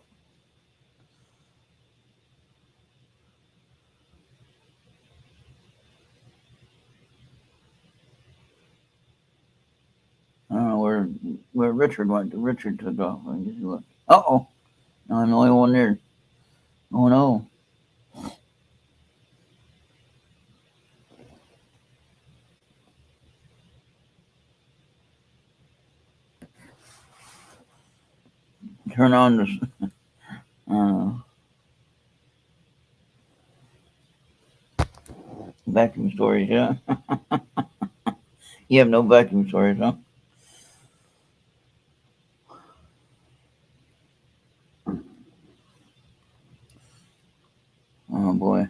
I don't know where Richard went. Richard took off. Uh-oh. Now I'm the only one there. Oh, no. Turn on this. Vacuum storage, yeah. You have no vacuum storage, huh? Oh, boy.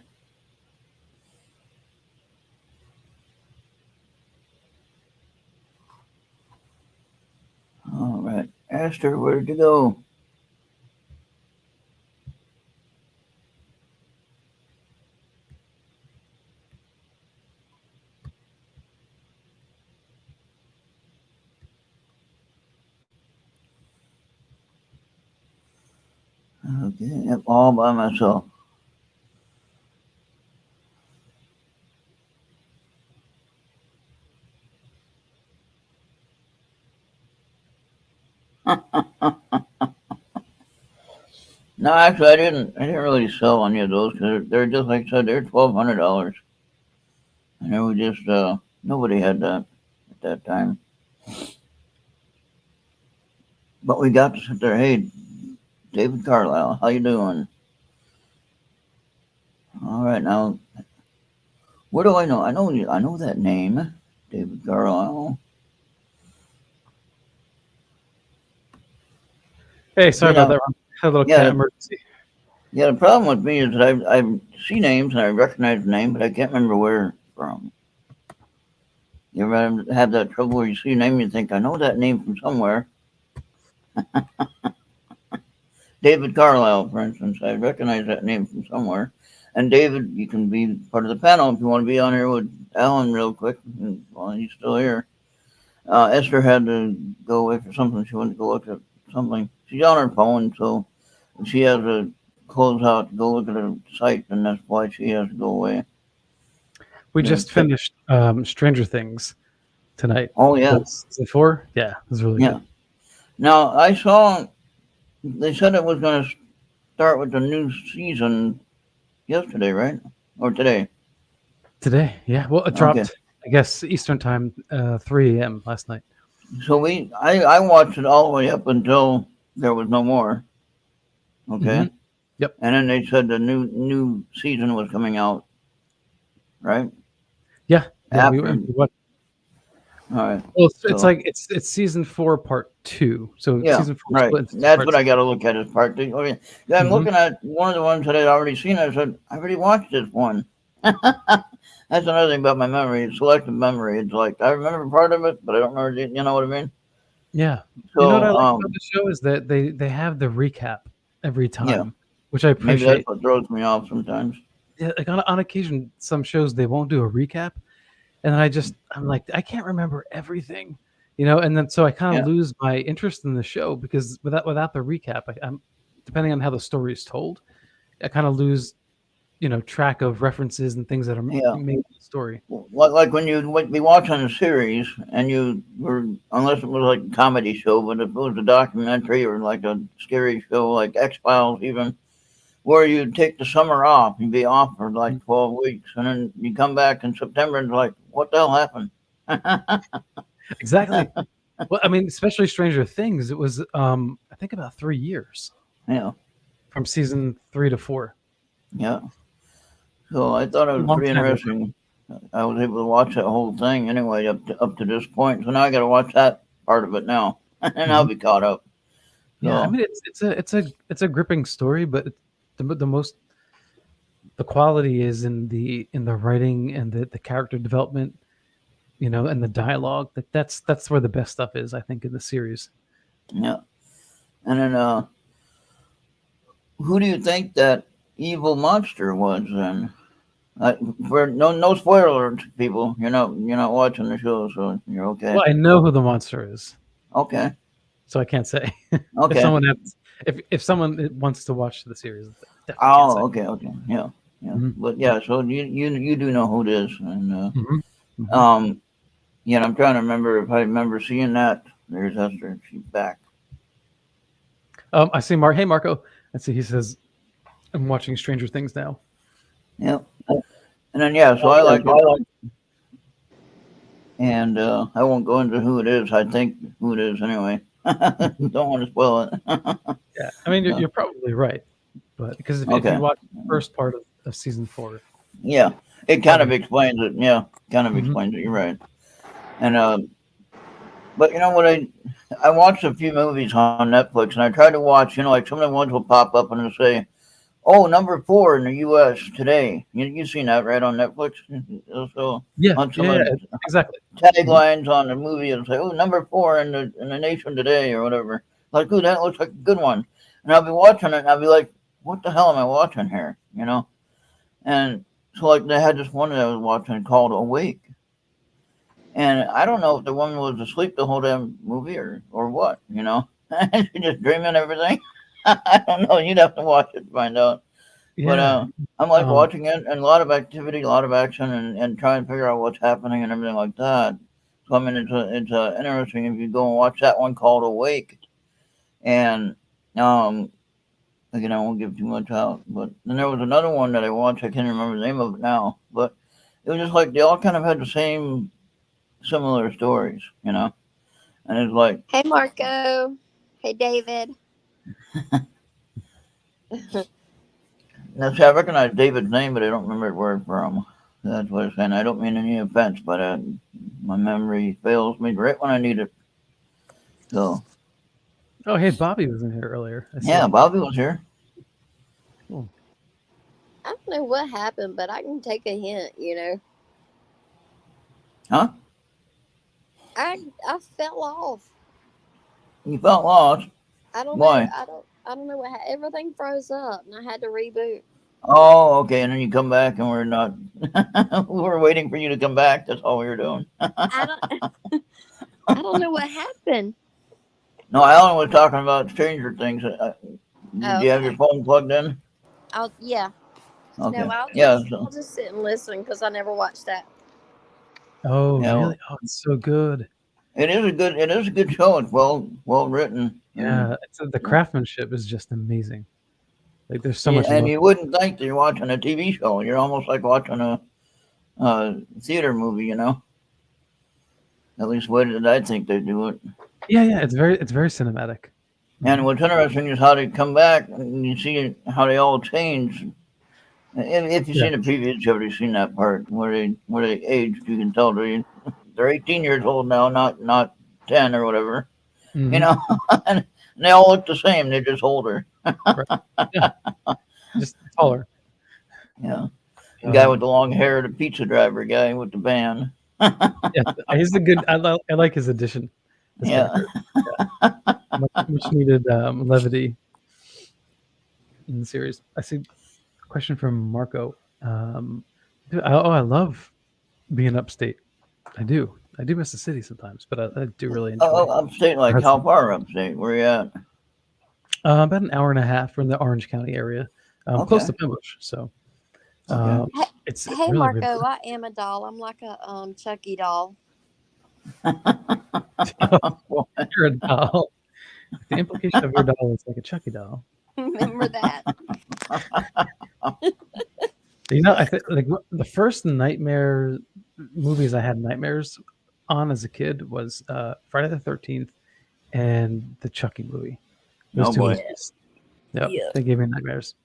All right. Esther, where did you go? Okay, I'm all by myself. No, actually, I didn't really sell any of those because they're just like I said, they're $1,200, and it was just nobody had that at that time. But we got to sit there. Hey, David Carlisle, how you doing? All right, now, what do I know? I know that name, David Carlisle. Hey, sorry about that. Had a little cat emergency. Yeah, the problem with me is that I see names and I recognize the name, but I can't remember where from. You ever have that trouble where you see a name and you think, I know that name from somewhere? David Carlisle, for instance, I recognize that name from somewhere. And David, you can be part of the panel if you want to be on here with Alan real quick while he's still here. Esther had to go away for something. She went to go look at something. She's on her phone, so she has to close out to go look at her site, and that's why she has to go away. We just finished Stranger Things tonight. Oh, yeah. Season 4? Yeah, it was really good. Now, I saw they said it was going to start with the new season yesterday, right? Or today? Today, yeah. Well, it dropped, I guess, Eastern time, 3 a.m. last night. So I watched it all the way up until there was no more. Okay. Mm-hmm. Yep. And then they said the new season was coming out, right? Yeah. After. All right. Well, it's like it's season 4, part 2. So season 4 right. split into That's what I got to look at as part 2. Okay. Yeah, I'm looking at one of the ones that I'd already seen. I said, I already watched this one. That's another thing about my memory. It's selective memory. It's like I remember part of it, but I don't remember. You know what I mean? Yeah. So, you know what I like about the show is that they have the recap every time, which I appreciate. Maybe that's what throws me off sometimes. Yeah, like on occasion, some shows they won't do a recap, and I'm like, I can't remember everything, and then so I kind of lose my interest in the show because without the recap, I'm depending on how the story is told, I kind of lose, track of references and things that are made in the story. Like when you'd be watching a series and you were, unless it was like a comedy show, but if it was a documentary or like a scary show like X-Files even, where you'd take the summer off, you'd be off for like 12 weeks, and then you come back in September and it's like, what the hell happened? Exactly. Well, I mean, especially Stranger Things, it was, I think about 3 years. Yeah. From season 3 to 4. Yeah. So I thought it was pretty interesting. I was able to watch that whole thing anyway up to this point. So now I got to watch that part of it now, and I'll be caught up. So, yeah, I mean it's a gripping story, but the most the quality is in the writing and the character development, and the dialogue. That's where the best stuff is, I think, in the series. Yeah. And then, who do you think that evil monster was then? For no spoilers, people. You're not watching the show, so you're okay. Well, I know who the monster is, Okay. so I can't say. Okay. If someone wants to watch the series, definitely can't say. Oh, okay. Yeah. Mhm. But yeah, so you do know who it is, and Mhm. Mhm. I'm trying to remember if I remember seeing that. There's Esther. She's back. I see Hey, Marco. I see. He says, "I'm watching Stranger Things now." Yep. And then yeah, so I like it. And I won't go into who it is. I think who it is anyway. Don't want to spoil it. Yeah, I mean, you're probably right, but because if Okay. you watch the first part of season 4, Yeah, it kind of explains it. Yeah, kind of Mhm. explains it. You're right. And but you know what? I watched a few movies on Netflix, and I tried to watch. Like some of the ones will pop up and it'll say, "Oh, number 4 in the U.S. today." You've seen that right on Netflix. So yeah, on some yeah, of yeah, the exactly. taglines on the movie, it'll say, "Oh, number 4 in the nation today" or whatever. Like, ooh, that looks like a good one. And I'll be watching it, and I'll be like, "What the hell am I watching here?" And so like they had this one that I was watching called Awake. And I don't know if the woman was asleep the whole damn movie or what, she just dreaming everything. I don't know. You'd have to watch it to find out. But Yeah, I'm like um, watching it and a lot of activity, a lot of action, and trying to figure out what's happening and everything like that. So I mean, it's interesting if you go and watch that one called Awake, and again, I won't give too much out. But then there was another one that I watched. I can't remember the name of it now, but it was just like they all kind of had the same similar stories, and it's like, Hey, Marco. Hey, David. now see, I recognize David's name, but I don't remember where it's from. That's what I'm saying. I don't mean any offense, but my memory fails me right when I need it. So oh, hey, Bobby was in here earlier. I yeah, see. Bobby was here. Cool. I don't know what happened, but I can take a hint. Huh? I fell off. You felt lost. I don't know. Why? I don't know what. Everything froze up, and I had to reboot. Oh, okay. And then you come back, and we're not. We were waiting for you to come back. That's all we were doing. I don't. I don't know what happened. No, Alan was talking about Stranger Things. Oh, Did you have your okay. phone plugged in? Yeah. No, Okay. Yeah. I'll just sit and listen because I never watched that. Oh, Yeah. really? Oh, it's so good. It is a good show. It's well written. Yeah, the craftsmanship is just amazing. Like, there's so much And love. you wouldn't think that you're watching a TV show. You're almost like watching a theater movie. At least way that I think they do it. Yeah, it's very cinematic. And what's interesting is how they come back, and you see how they all change. If you've Yeah. seen the previous show, you've seen that part where they aged. You can tell they're 18 years old now, not 10 or whatever. Mhm. And they all look the same. They're just older. Right. Yeah, just taller. Yeah, the guy with Um, the long hair, the pizza driver guy with the van. yeah, he's a good. I like his addition. His Yeah. character. Yeah. Much needed levity in the series. I see a question from Marco. I love being upstate. I do miss the city sometimes, but I do really enjoy Upstate, like how Hudson. far upstate? Where you at? About an hour and a half from the Orange County area, close to Okay. Pembroke. So Okay. it's Hey, really, really Marco. I am a doll. I'm like a Chucky doll. you're a doll. The implication of your doll is like a Chucky doll. Remember that? I think like the first nightmare movies I had nightmares on as a kid was Friday the 13th and the Chucky movie. Those Oh two boy. movies. Yep, Yeah. they gave me nightmares.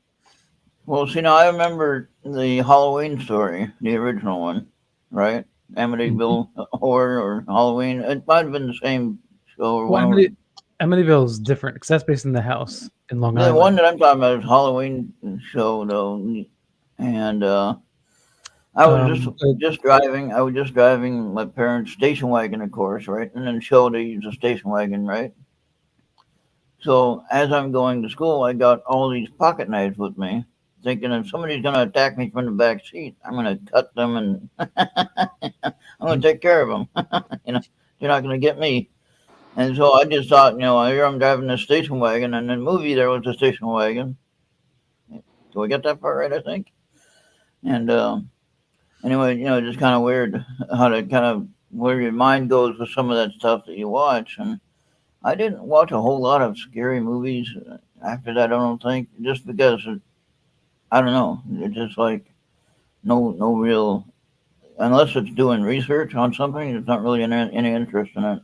Well, see, now I remember the Halloween story, the original one, right? Amityville Horror or Halloween. It might have been the same show or Well, one. Amityville is different because that's based in the house in Long The one Island. that I'm talking about is Halloween show, though, and I was But just driving. I was just driving my parents' station wagon, of course, right, and then show to use a station wagon, right. So as I'm going to school, I got all these pocket knives with me, thinking if somebody's going to attack me from the back seat, I'm going to cut them and I'm going to take care of them. They're not going to get me. And so I just thought, here I'm driving this station wagon, and in the movie there was a station wagon. Do I get that part right? I think. And anyway, just kind of weird how to kind of where your mind goes with some of that stuff that you watch. And I didn't watch a whole lot of scary movies after that. I don't think, just because I don't know. It's just like no real, unless it's doing research on something. There's not really any interest in it.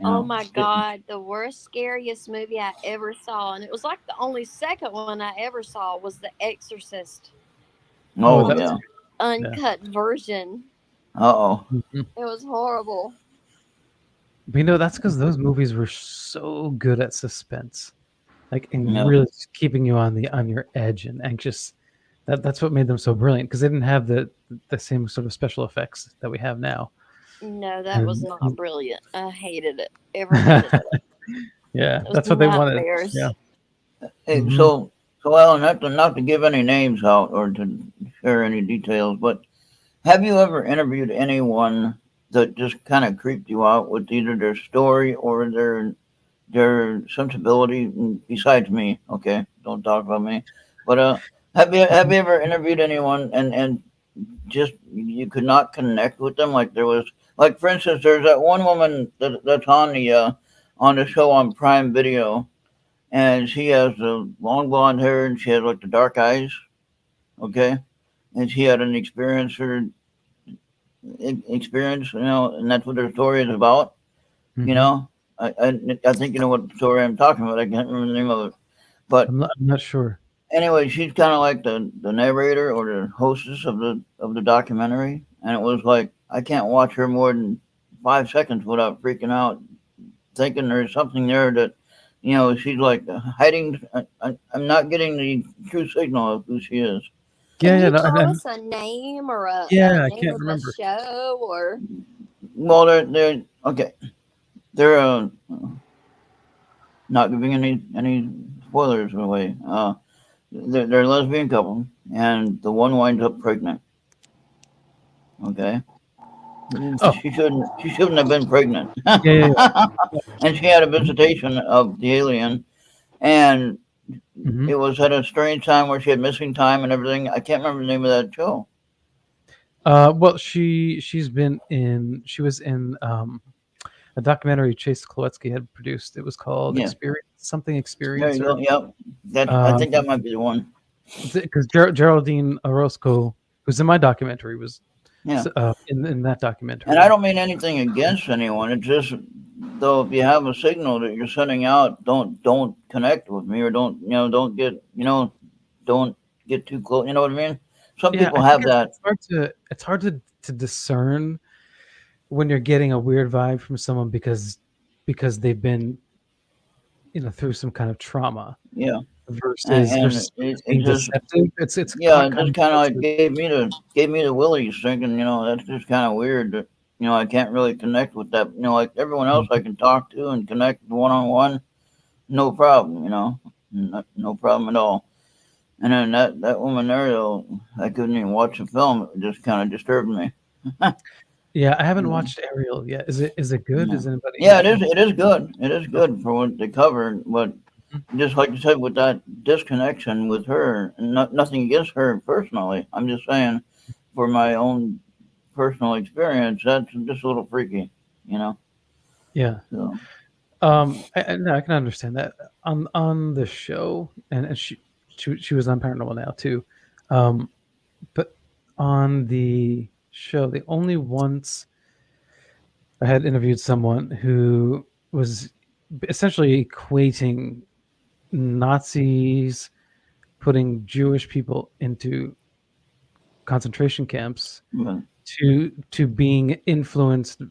Oh my God, the worst, scariest movie I ever saw, and it was like the only second one I ever saw, was The Exorcist. Oh yeah, uncut version. Uh-oh. Mhm. It was horrible. But that's because those movies were so good at suspense, and Yeah. really keeping you on your edge and anxious. That's what made them so brilliant, because they didn't have the same sort of special effects that we have now. No, that was not brilliant. I hated it. Ever hated it. Yeah, It was that's what they wanted. nightmares. Yeah. Hey, Mhm. so Alan, not to give any names out or to share any details, but have you ever interviewed anyone that just kind of creeped you out with either their story or their sensibility? Besides me, okay, don't talk about me. But have you ever interviewed anyone and just you could not connect with them? Like there was, like for instance, there's that one woman that's on the show on Prime Video, and she has the long blonde hair and she has like the dark eyes, okay, and she had an experience, and that's what her story is about, you Mhm. know. I think you know what story I'm talking about. I can't remember the name of it, but I'm not sure. anyway, she's kind of like the narrator or the hostess of the documentary, and it was like I can't watch her more than 5 seconds without freaking out, thinking there's something there that she's like hiding. I'm not getting the true signal of who she is. Can Yeah, you no, tell us a name or a I name can't of a remember. show or? Well, they're okay. They're not giving any spoilers away. They're a lesbian couple, and the one winds up pregnant. Okay, Oh, she shouldn't have been pregnant, yeah. and she had a visitation of the alien, and Mhm. it was at a strange time where she had missing time and everything. I can't remember the name of that show. Well, she was in a documentary Chase Kloetsky had produced. It was called Yeah, there Experience, you or go. Yep, I think that might be the one. because Geraldine Orozco, who's in my documentary, was Yeah. in that And I documentary. don't mean anything against anyone. It's just though if you have a signal that you're sending out, don't connect with me or don't get too close. You know what I mean? Some Yeah, people I think have that. it's hard to discern when you're getting a weird vibe from someone because they've been through some kind of trauma Yeah, versus and just it being just deceptive. It's yeah, it kind just of kind of hard like gave me the willies, thinking that's just kind of weird that I can't really connect with that. Like everyone else, I can talk to and connect one on one, no problem. No problem at all. And then that woman there, though, I couldn't even watch the film. It just kind of disturbed me. Yeah, I haven't Yeah, watched Ariel yet. Is it good? yeah, Is anybody yeah. It is. It is good. It is good for what they covered. But Mhm. just like you said, with that disconnection with her, and nothing against her personally. I'm just saying, for my own personal experience, that's just a little freaky. You know. Yeah. So No, I can understand that on the show, and she was on Paranormal Now too, um, but on the show, the only once I had interviewed someone who was essentially equating Nazis putting Jewish people into concentration camps but, to being influenced,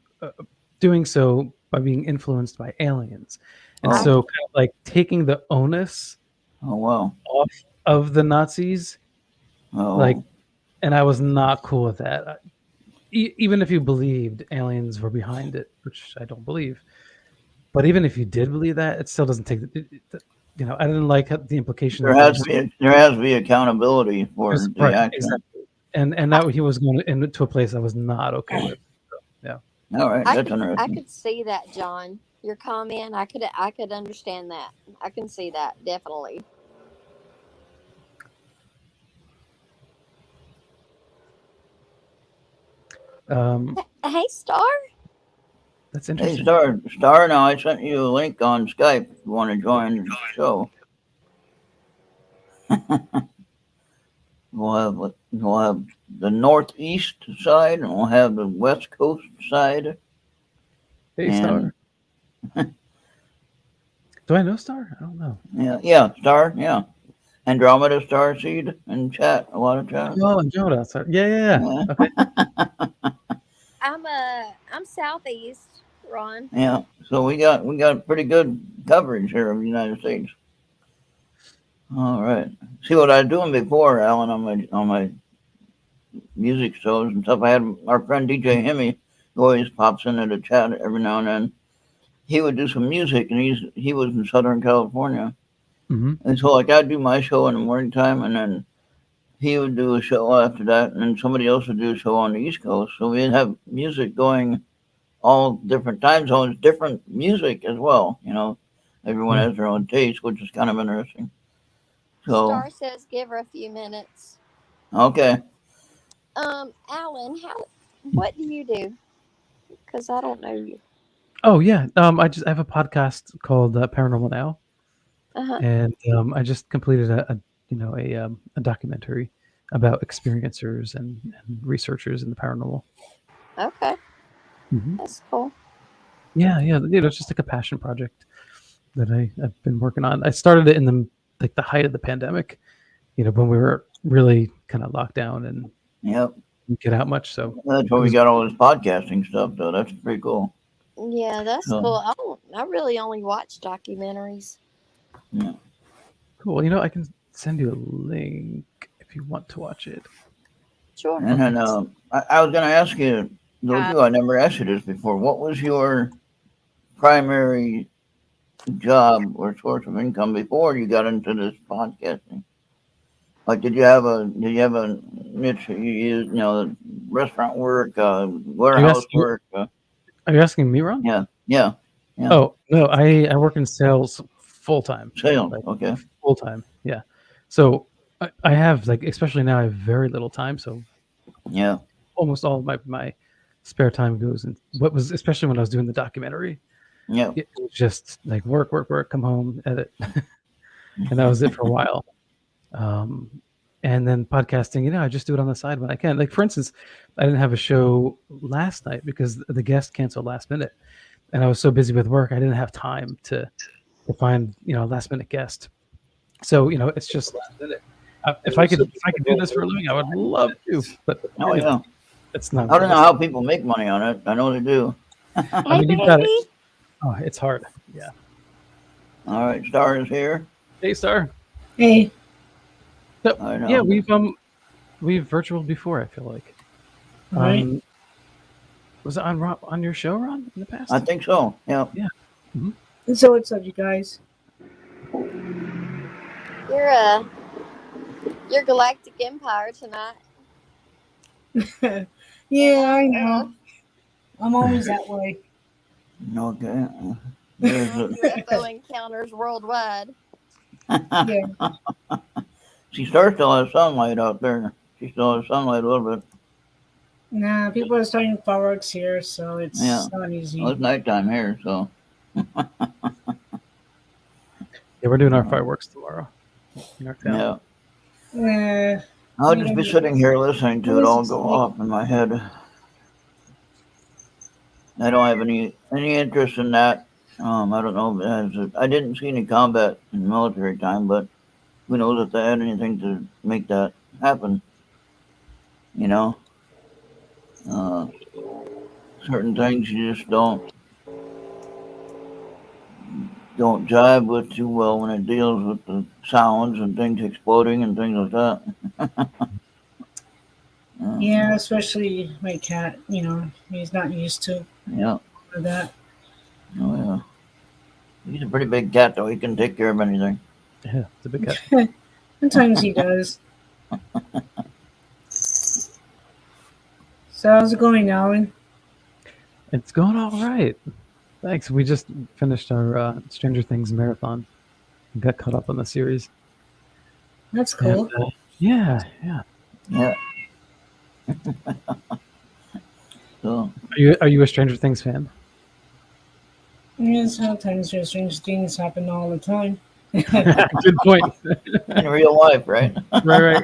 doing so by being influenced by aliens, and oh, so kind of like taking the onus oh wow. off of the Nazis Oh, Like, and I was not cool with that. Even if you believed aliens were behind it, which I don't believe, but even if you did believe that, it still doesn't take. I didn't like the implication there that has to be accountability for the right, action. exactly, and that he was going into a place I was not okay with. So, yeah. All right, I that's could I interesting. could see that, John. Your comment, I could understand that. I can see that definitely. Hey, Star. That's Hey, interesting. Star. Now I sent you a link on Skype. If you want to join the show, we'll have the northeast side, and we'll have the west coast side. Hey, And Star. Do I know Star? I don't know. yeah, Star, yeah. Andromeda Star Seed in chat, a lot of chat. Oh, and Joda. Sorry. Yeah. Okay. I'm southeast, Ron. Yeah, so we got pretty good coverage here of the United States. All right. See what I was doing before, Alan, on my music shows and stuff. I had our friend DJ Hemi, who always pops into the chat every now and then. He would do some music, and he was in Southern California, Mm-hmm. and so like I'd do my show in the morning time, and then he would do a show after that, and then somebody else would do a show on the East Coast. So we'd have music going all different time zones, different music as well. Everyone Yeah. has their own taste, which is kind of interesting. So Star says give her a few minutes. okay, Alan, what do you do? Because I don't know you. Oh yeah. I have a podcast called Paranormal Now, and I just completed a documentary about experiencers and researchers in the paranormal. Okay, Mm-hmm. that's cool. Yeah. It's just like a passion project that I've been working on. I started it in the height of the pandemic, when we were really kind of locked down and yep, didn't get out much. So that's where we got all this podcasting stuff, though. That's pretty cool. Yeah, that's So cool. I really only watch documentaries. yeah, cool. I can send you a link if you want to watch it. Sure. and then I was gonna ask you, those you I never asked you this before. What was your primary job or source of income before you got into this podcasting? Like, did you have a niche you used? Restaurant work, warehouse work. Are you asking me, Ron? Yeah. Oh no, I work in sales full time. Sales. Like, Okay. full time. Yeah. So I have especially now I have very little time. So Yeah. almost all of my spare time goes in what was, especially when I was doing the documentary. Yeah. It was just like work, come home, edit, and that was it for a while. And then podcasting, I just do it on the side when I can. Like, for instance, I didn't have a show last night because the guest canceled last minute, and I was so busy with work I didn't have time to find a last minute guest. So it's just last minute. If I could do this for a living, I would love to, but yeah. It's not. I don't know how people make money on it. I know they do. I mean, you've got it. Oh, it's hard. Yeah. All right, Star is here. Hey, Star. Hey. So, I know. yeah, we've virtual before. I feel like. Right. Was it on your show, Ron, in the past? I think so. Yeah. Yeah. Mm-hmm. So what's up, you guys? Your Galactic Empire tonight. Yeah, I know. I'm always that way. Okay. There's UFO encounters worldwide. Yeah. She still has sunlight out there. She still has sunlight a little bit. Nah, people are starting fireworks here, so it's not easy. Well, it's nighttime here, so. Yeah, we're doing our fireworks tomorrow in our town. Yeah. I'll just be sitting here listening to it all go off in my head. I don't have any interest in that. I don't know. I didn't see any combat in military time, but who knows if they had anything to make that happen? Certain things you just don't. don't jive with too well when it deals with the sounds and things exploding and things like that. Yeah, especially my cat. He's not used to Yeah. that. Oh yeah. He's a pretty big cat though. He can take care of anything. Yeah, it's a big cat. Sometimes he does. So how's it going, Alan? It's going all right. Thanks. We just finished our Stranger Things marathon. We got caught up on the series. That's cool. And, yeah. Yeah. So Are you a Stranger Things fan? Yeah, sometimes there's strange things happen all the time. Good point. in real life, right? Right.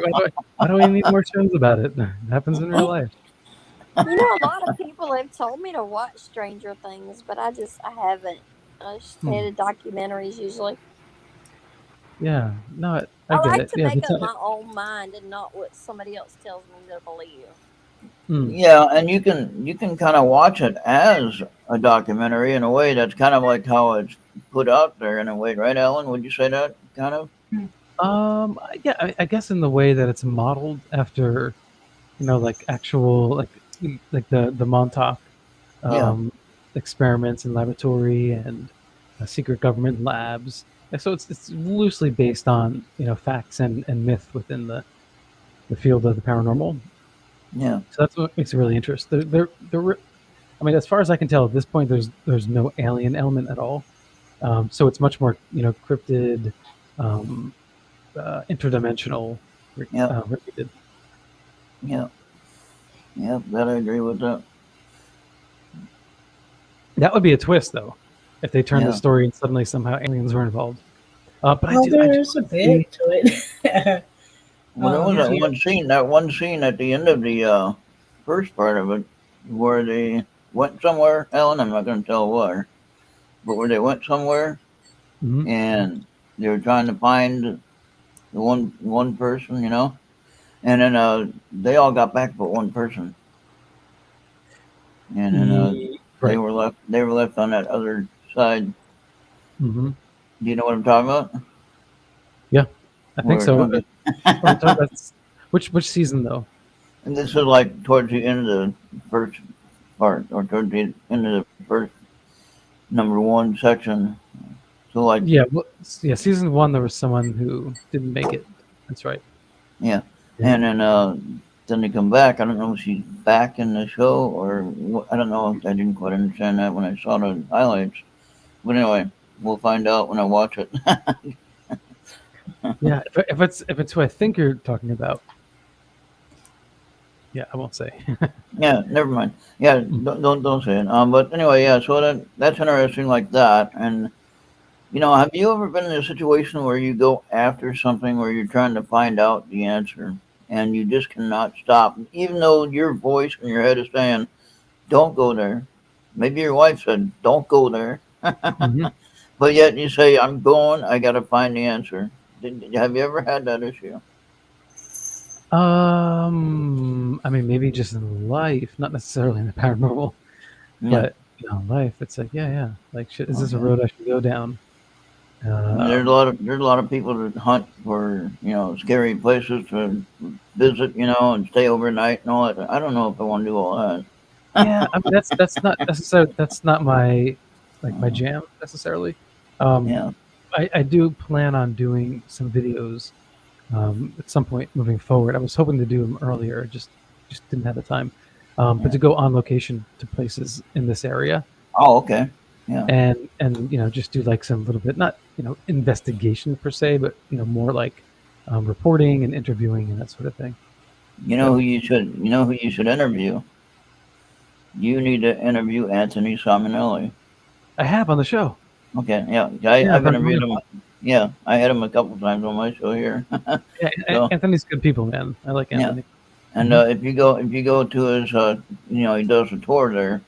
Why do we need more shows about it? It happens in real life. A lot of people have told me to watch Stranger Things, but I haven't. I just head to documentaries usually. Yeah. No, I I get like it. to Yeah, make that's up my own mind and not what somebody else tells me to believe. Yeah, and you can kind of watch it as a documentary in a way that's kind of like how it's put out there in a way, right, Alan? Would you say that kind of? Yeah, I guess in the way that it's modeled after, like actual like the Montauk Yeah. experiments in laboratory and secret government labs. And so it's loosely based on facts and myth within the field of the paranormal. Yeah. So that's what makes it really interesting. I mean, as far as I can tell, at this point, there's no alien element at all. So it's much more cryptid, interdimensional related. Yeah. Yeah, that I agree with that. That would be a twist, though, if they turned the Yeah. story and suddenly somehow aliens were involved. But Well, there's a bit to it. Well, there was Yeah. that one scene at the end of the first part of it where they went somewhere, Alan, I'm not going to tell where, but where they went somewhere Mhm. and they were trying to find the one person, and then they all got back but one person, and then they Right. were left on that other side. Hmm. Do you know what I'm talking about? Yeah, I think so. Okay. Which season though? And this is like towards the end of the first part, or towards the end of the first number one section. So like Yeah, season 1 there was someone who didn't make it. That's right. yeah, and then they come back. I don't know if she's back in the show or what, I don't know. I didn't quite understand that when I saw the highlights. But anyway, we'll find out when I watch it. Yeah, if it's who I think you're talking about. Yeah, I won't say. Yeah, never mind. Yeah, don't say it. But anyway, yeah. So that's interesting, like that. And have you ever been in a situation where you go after something where you're trying to find out the answer and you just cannot stop, even though your voice in your head is saying, "Don't go there." Maybe your wife said, "Don't go there," Mhm. but yet you say, "I'm going. I got to find the answer." Have you ever had that issue? I mean, maybe just in life, not necessarily in the paranormal, Yeah. but life. It's like, yeah. Like, shit, is this a Okay. road I should go down? There's a lot of people that hunt for scary places to visit, and stay overnight and all that. I don't know if I want to do all that. Yeah, I mean, that's not my my jam necessarily. Yeah. I do plan on doing some videos at some point moving forward. I was hoping to do them earlier, just didn't have the time. But to go on location to places in this area Oh, okay. Yeah. and just do like some little bit, not investigation per se, but more like reporting and interviewing and that sort of thing. You know who you should interview? You need to interview Anthony Salmonelli. I have on the show. Okay, yeah. Yeah, I've interviewed him. Yeah, I had him a couple times on my show here. Yeah, So, Anthony's good people, man. I like yeah. Anthony. And if you go to his, he does a tour there,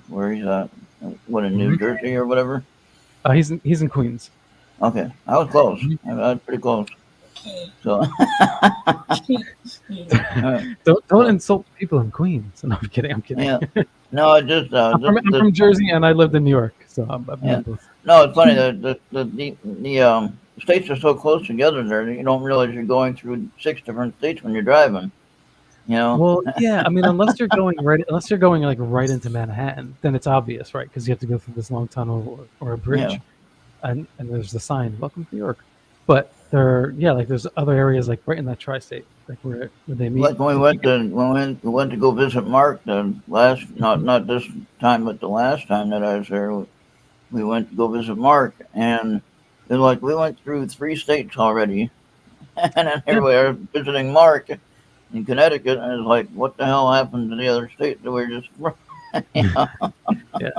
where he's at, in New Jersey or whatever. He's in Queens. Okay, I was close. I was pretty close. So, Don't insult people in Queens. No, I'm kidding. yeah. No, I just, I'm from Jersey and I lived in New York, So I've been Yeah. in both. No, it's funny that the states are so close together there that you don't realize you're going through 6 different states when you're driving. You know? Well, yeah, I mean, unless you're going like right into Manhattan, then it's obvious, right? Because you have to go through this long tunnel or a bridge, and there's the sign, "Welcome to New York." But there's other areas like right in that tri-state, like where they meet. Like when we went to go visit Mark the last not this time but the last time that I was there, we went to go visit Mark, and it's like we went through 3 states already, and then here we are visiting Mark in Connecticut, and it's like, what the hell happened to the other state that we're just you know? Yeah.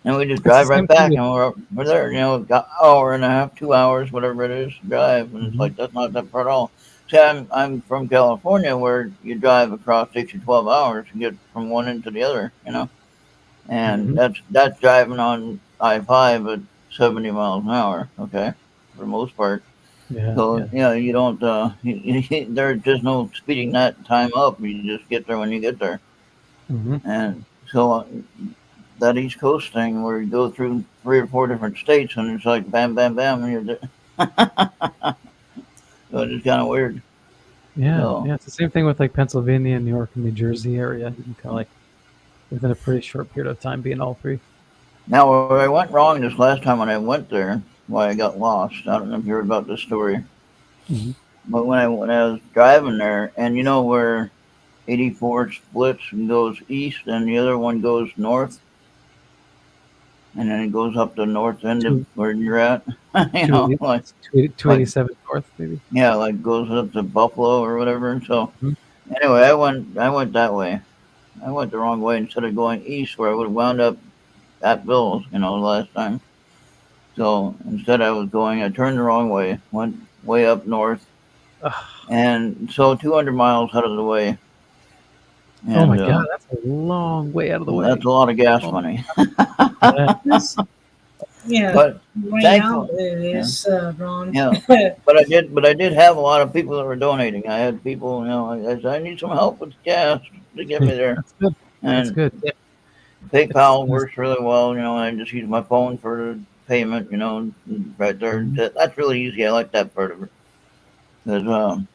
And we just It's the drive right same thing back, with- and we're there. Got hour and a half, 2 hours, whatever it is, to drive, and it's Mhm. like that's not that far at all. See, I'm from California, where you drive across takes you 12 hours to get from one end to the other, and Mhm. that's driving on I-5 at 70 miles an hour. Okay, for the most part. Yeah, So yeah. you don't. There's just no speeding that time up. You just get there when you get there, Mhm. and so. That East Coast thing where you go through 3 or 4 different states and it's like bam, bam, bam, and you're there. So it's kind of weird. Yeah, So yeah. It's the same thing with like Pennsylvania, New York, and New Jersey area. You can kind of like within a pretty short period of time be in all 3. now where I went wrong this last time when I went there, why I got lost. I don't know if you heard about this story, Mhm. but when I was driving there, and you know where 84 splits and goes east, and the other one goes north, and then it goes up the north end of Two, where you're at. two, Like 287 north, maybe. yeah, like goes up to Buffalo or whatever. And so Mhm. anyway, I went that way. I went the wrong way instead of going east where I would have wound up at Bill's, last time. So instead I turned the wrong way, went way up north, Ugh. and so 200 miles out of the way. Oh my And God, that's a long way out of the way. that's a lot of gas Oh, money. yeah. Yes. Yeah. But Right now thankfully, it yeah, is Ron. yeah. But I did have a lot of people that were donating. I had people, I said, I need some help with gas to get me there. That's good. That's And good. Yeah. PayPal It's works really well. I just use my phone for payment. Right there. Mhm. That's really easy. I like that part of it. Because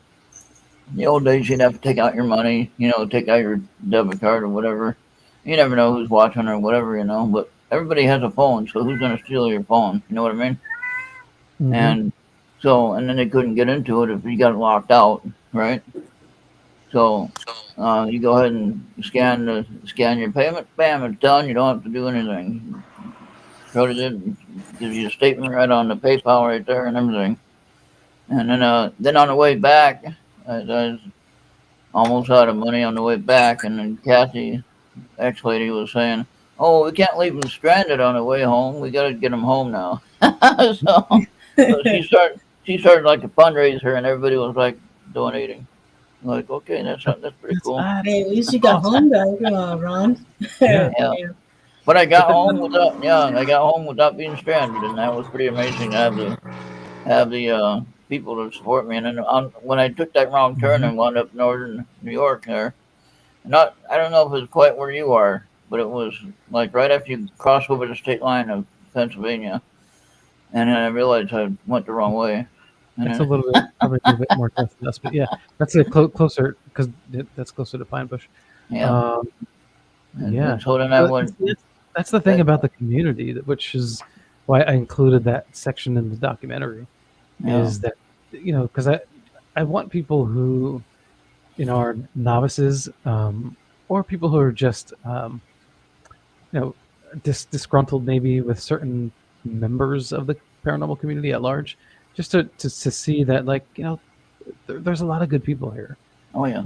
the old days, you'd have to take out your money. Take out your debit card or whatever. You never know who's watching or whatever. But everybody has a phone, so who's going to steal your phone? You know what I mean? Mhm. And so, and then they couldn't get into it if you got locked out, right? So you go ahead and scan your payment. Bam, it's done. You don't have to do anything. Wrote it in, gives you a statement right on the PayPal right there and everything. And then on the way back, I was almost out of money on the way back, and then Kathy, ex-lady, was saying, "Oh, we can't leave them stranded on the way home. We got to get them home now." So she started like a fundraiser, and everybody was like donating. Like, okay, that's pretty cool. Hey, at least you That's got awesome. home back, Ron. Yeah. Yeah. Yeah. But I got But home without being stranded, and that was pretty amazing. I have the people to support me, and then when I took that wrong turn Mhm. and wound up northern New York there, I don't know if it was quite where you are, but it was like right after you cross over the state line of Pennsylvania, and then I realized I went the wrong way. And It's a then, little bit, probably a little bit more tough than us, but yeah, that's a closer because that's closer to Pine Bush. yeah, Um, yeah, and so then I but went. that's the thing about the community, which is why I included that section in the documentary. Yeah, Is that because I want people who are novices, or people who are just you know disgruntled maybe with certain members of the paranormal community at large, just to see that there's a lot of good people here. oh yeah,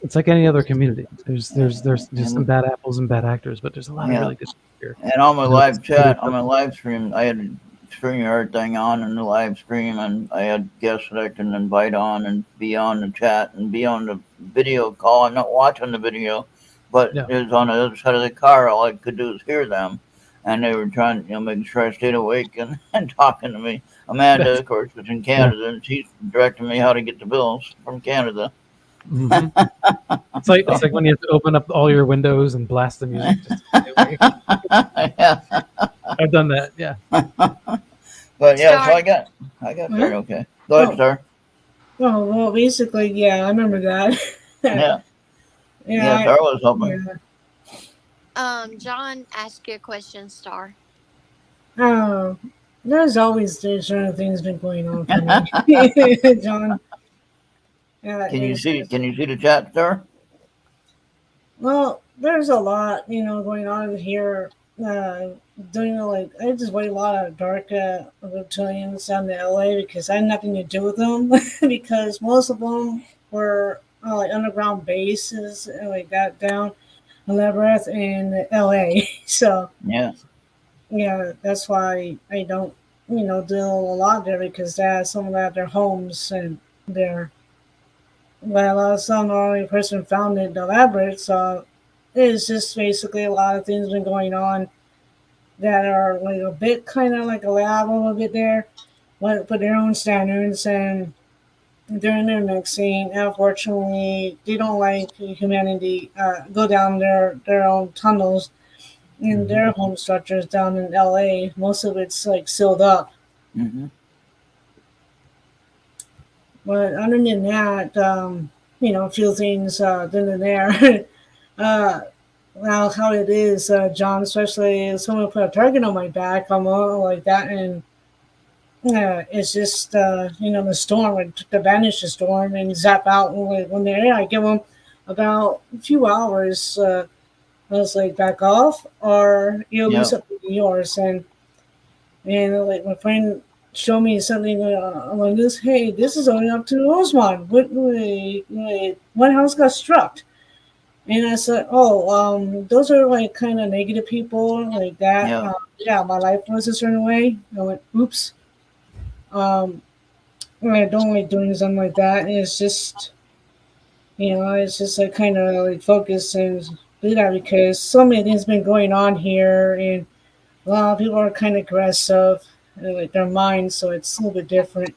It's like any other community. There's just some and bad apples and bad actors, but there's a lot of yeah. really good people here. And on my It's live chat, on really my live stream, I had a StreamYard thing on in the live stream, and I had guests that I can invite on and be on the chat and be on the video call. I'm not watching the video, but yeah. it was on the other side of the car. All I could do was hear them, and they were trying, making sure I stayed awake and, and talking to me. Amanda, That's, of course, is in yeah. Canada, and she's directing me how to get the bills from Canada. Mhm. It's like when you have to open up all your windows and blast the music just to stay awake. Yeah. I've done that. Yeah. But yeah, so Star. I got that okay. Go ahead, Oh. sir. Oh, well, basically, yeah, I remember that. Yeah. Yeah, Star was helping. John, ask you a question, Star. Oh, there's always certain things been going on for me, John. Yeah, Can you see the chat, sir? well, there's a lot, going on here. Doing like I just wait a lot of dark reptilians down in LA because I had nothing to do with them because most of them were like underground bases like that down in Labyrinth in LA. So Yeah. yeah, that's why I don't deal a lot there because they have some of that their homes and their well, some only person found it elaborate, so it's just basically a lot of things been going on that are like a bit kind of like a lab a little bit there, but for their own standards and during their mixing. Unfortunately, they don't like humanity go down their own tunnels in their home structures down in LA. Most of it's like sealed up. Mm-hmm. But other than that, a few things then and there. uh, well, how it is, John, especially if someone put a target on my back, I'm all like that, and it's just, the storm, like, to banish the storm and zap out when they're there. I give them about a few hours. I was like, back off, or you'll lose something yours. And like my friend showed me something on this. Hey, this is only up to Rosemont. What house got struck? And I said, oh, those are like kind of negative people like that. Yeah. Yeah, my life was a certain way. I went, oops. I don't like doing something like that. It's just, it's just like kind of like focus and do that because so many things been going on here, and a lot of people are kind of aggressive, like their minds, so it's a little bit different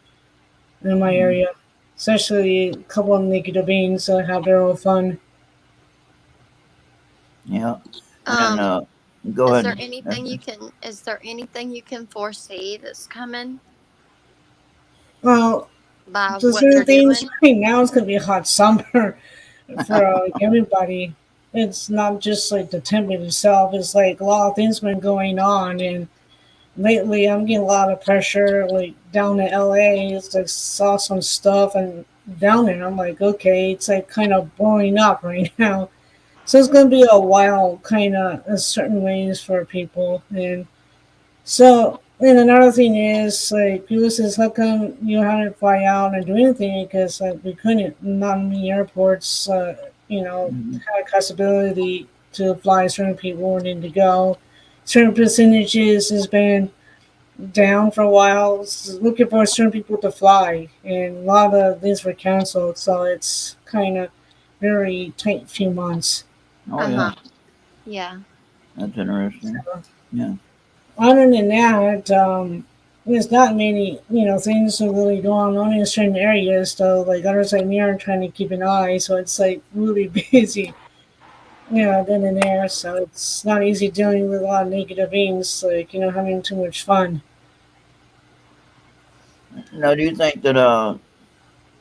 in my area. Especially a couple of negative beings that have their own fun. Yeah. And go Is ahead. Is there anything you can foresee that's coming Well, by so what they're certain things doing? right now it's gonna be a hot summer for everybody. It's not just like the temperature itself. It's like a lot of things been going on, and lately I'm getting a lot of pressure. Like down in LA, it's like saw some stuff and down there. I'm like, okay, it's like kind of blowing up right now. So it's gonna be a while, kind of in certain ways for people, and so, and another thing is, like, people says, how come you haven't fly out and do anything? Because we couldn't, not many airports, had a possibility to fly certain people wanting to go. Certain percentages has been down for a while, looking for certain people to fly, and a lot of things were canceled. So it's kind of very tight few months. Oh yeah. Yeah. That's interesting. So, Yeah. other than that, there's not many, things are really going on in certain areas. So, like others like me are trying to keep an eye, so it's like really busy, then and there. So it's not easy dealing with a lot of negative beings, like having too much fun. Now, do you think that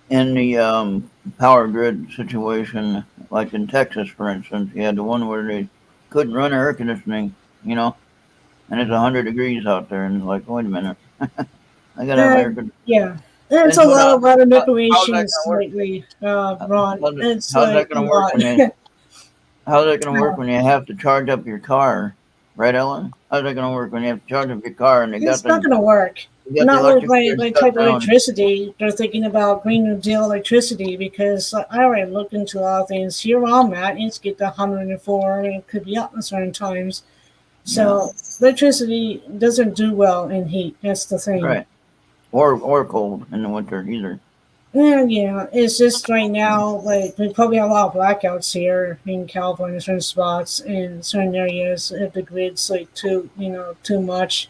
in the power grid situation, like in Texas, for instance, you had the one where they couldn't run air conditioning, and it's 100 degrees out there, and it's like, wait a minute, I gotta have air conditioning. Yeah, there's And a so lot now, of how's that manipulations gonna work? lately, Ron. It's How's that like a gonna work lot. when how's that gonna work when you have to charge up your car, right, Ellen? How's that gonna work when you have to charge up your car and It's not going to work. you got the Not with electric like, grid like shut type of down? electricity. They're thinking about Green New Deal electricity because I already looked into a lot of things. Here where I'm at, it's get to 104 and it could be up at certain times. So electricity doesn't do well in heat. That's the thing. Right. Or cold in the winter either. Yeah. It's just right now, like we probably have a lot of blackouts here in California, certain spots in certain areas. If the grid's like too much.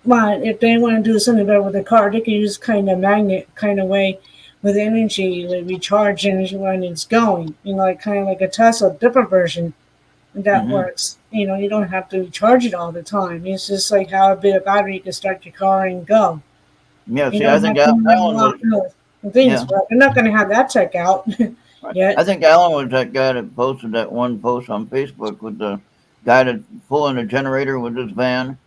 But if they want to do something better with the car, they can use kind of magnet kind of way with energy, like recharge energy when it's going. Like kind of like a Tesla, different version. that Mhm. works. You know, you don't have to charge it all the time. It's just like how a bit of battery can start your car and go. Yeah, You see, I don't think have to Alan was, things, yeah, but they're not going to have that check out right. I yet. think Alan was that guy that posted that one post on Facebook with the guy that's pulling a generator with his van,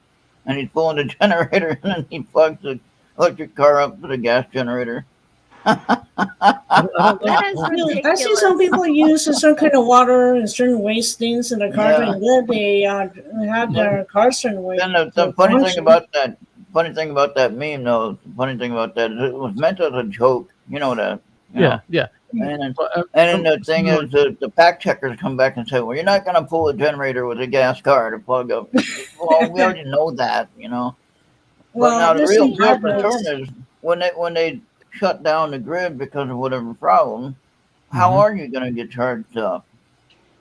and he's pulling the generator, and then he plugs the electric car up to the gas generator. I don't know. That is I see some ridiculous. people use some kind of water and certain waste things in their car Yeah. doing good. They have their car certain way And the to funny thing function. about that meme, though, the funny thing about that is it was meant as a joke. You know that, you Yeah, know. yeah. And then, Well, and then the thing is, the fact checkers come back and say, "Well, you're not going to pull a generator with a gas car to plug up." Well, we already know that, you know. But Well, now the there's real some See, real I concern hybrids. know. is when they shut down the grid because of whatever problem. How mhm. are you going to get charged up?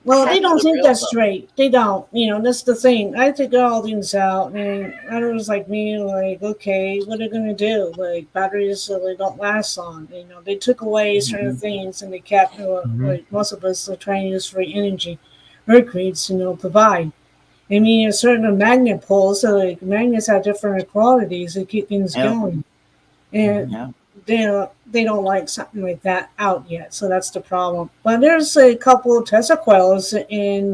Well, they Have That's don't the you? think real that's problem. straight. They don't. You know, that's the thing. I figure all things out, and others like me, like, okay, what are they gonna do? Like batteries, so they don't last long. You know, they took away certain Mhm. things, and they kept Mhm. like most of us are trying to use free energy. Mercury's, provide. I mean, a certain magnet pole, so like magnets have different qualities to keep things Yeah, going, and yeah. they don't like something like that out yet. So that's the problem. But there's a couple of Tesla coils in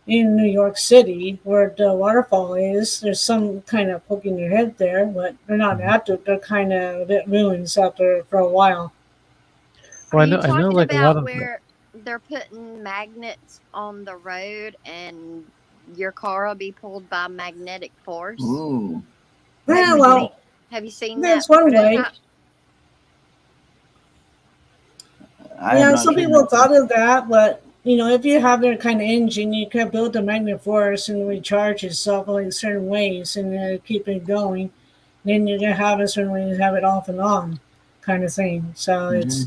New York City where the waterfall is. There's some kind of poking their head there, but they're not Mhm. active. They're kind of a bit ruins out there for a while. Are Well, you I know, talking like a lot about of where they're putting magnets on the road and your car will be pulled by magnetic force? Ooh, Have Yeah, you maybe. seen well, have you seen that that's one way. prototype? I have Yeah, not some seen people that one. thought of that, but if you have that kind of engine, you can build a magnet force and recharge itself like certain ways and keep it going. Then you're gonna have a certain way to have it off and on, kind of thing. So Hmm.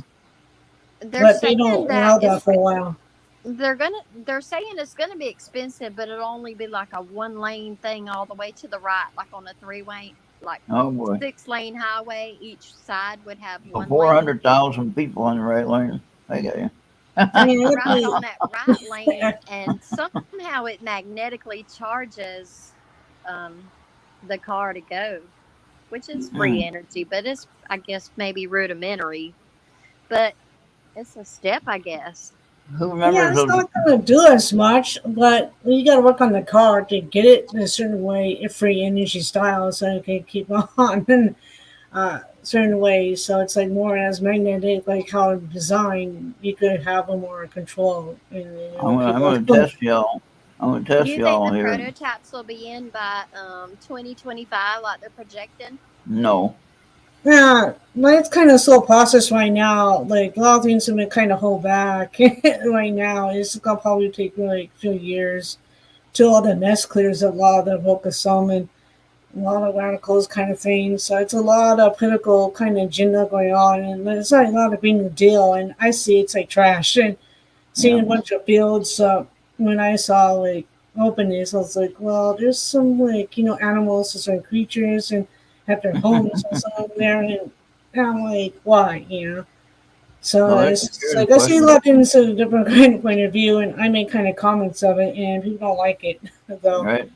They're but they saying don't that allow that for a while. they're saying it's gonna be expensive, but it'll only be like a one lane thing all the way to the right, like on a three-way, like Oh boy, 6 lane highway. Each side would have so one four lane. hundred thousand people on the right lane. I get you. So you Yeah, ride on that right lane, and somehow it magnetically charges um, the car to go, which is free Mm. energy, but it's, I guess, maybe rudimentary, but it's a step, I guess. Who yeah, remembers it's those? not gonna do as much, but you gotta work on the car to get it in a certain way, a free energy style, so it can keep on in certain ways. So it's like more as magnetic, like how it's designed. You could have a more control and I'm keep gonna on. test y'all. I'm gonna Do test you think y'all the here. prototypes will be in by 2025, like they're projecting? No. Yeah, but it's kind of slow process right now. Like a lot of things have been kind of hold back right now. It's gonna probably take like a few years till all the mess clears up. A lot of the focus on and a lot of radicals kind of things. So it's a lot of political kind of agenda going on, and it's not a lot of being a deal. And I see it's like trash. And seeing Yeah. a bunch of fields, when I saw like openness, I was like, well, there's some like animals and certain creatures and have their homes and some there, and I'm like, why, So Well, it's here's a like I see a question. lot of things in a different kind of point of view, and I make kind of comments of it, and people don't like it though. Right.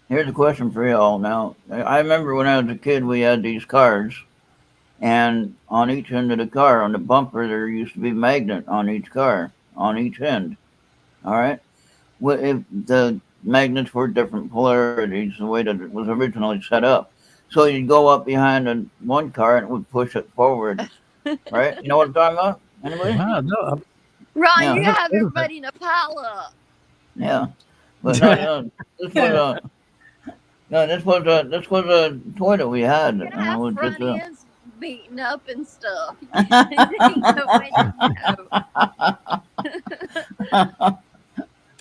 Here's a question for y'all. Now, I remember when I was a kid, we had these cars, and on each end of the car, on the bumper, there used to be a magnet on each car, on each end. All right. Well, if the magnets were different polarities, the way that it was originally set up. So you'd go up behind one car and it would push it forward, right? You know what I'm talking about? Anybody? wow, no, Ron, Yeah, I you never have heard of it. everybody in a pile up. yeah. But no, no, this was a no, this was a toy that we had, You're and gonna it have was just front a. ends beating up and stuff. Ain't no way to know.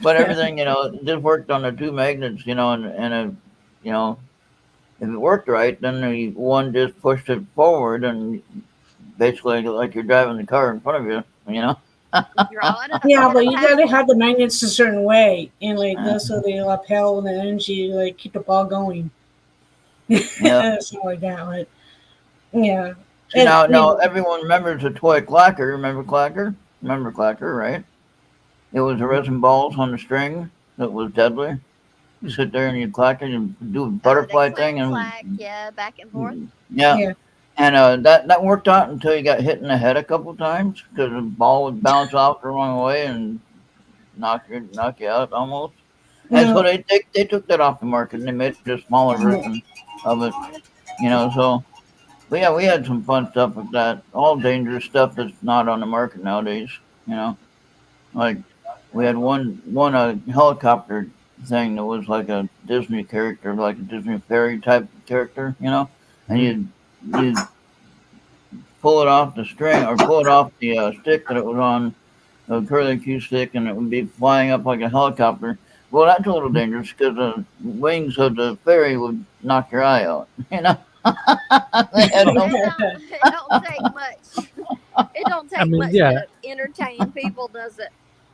But everything, just worked on the two magnets, you know, if it worked right, then the one just pushed it forward, and basically like you're driving the car in front of you, you know. Draw it up, Yeah, get a but you gotta paddle. have the magnets a certain way, and like Uh, so they lapel the energy, like keep the ball going, yeah. something like that. Like, yeah, See and now everyone remembers the toy Clacker. Remember Clacker? Remember Clacker, right? It was the resin balls on the string that was deadly. You sit there and you clack it and do a Oh, the butterfly click thing, clack, and yeah, back and forth. yeah, Yeah. and that worked out until you got hit in the head a couple times because the ball would bounce off the wrong way and knock you out almost. And so No. they took that off the market and they made a smaller version of it. So we had some fun stuff with that. All dangerous stuff that's not on the market nowadays. You know, like we had one helicopter thing that was like a Disney character, like a Disney fairy type character. And you pull it off the string or pull it off the stick that it was on, the curly Q stick, and it would be flying up like a helicopter. Well, that's a little dangerous because the wings of the fairy would knock your eye out. They had no. It don't take much. It don't I take mean, much yeah. to entertain people, does it?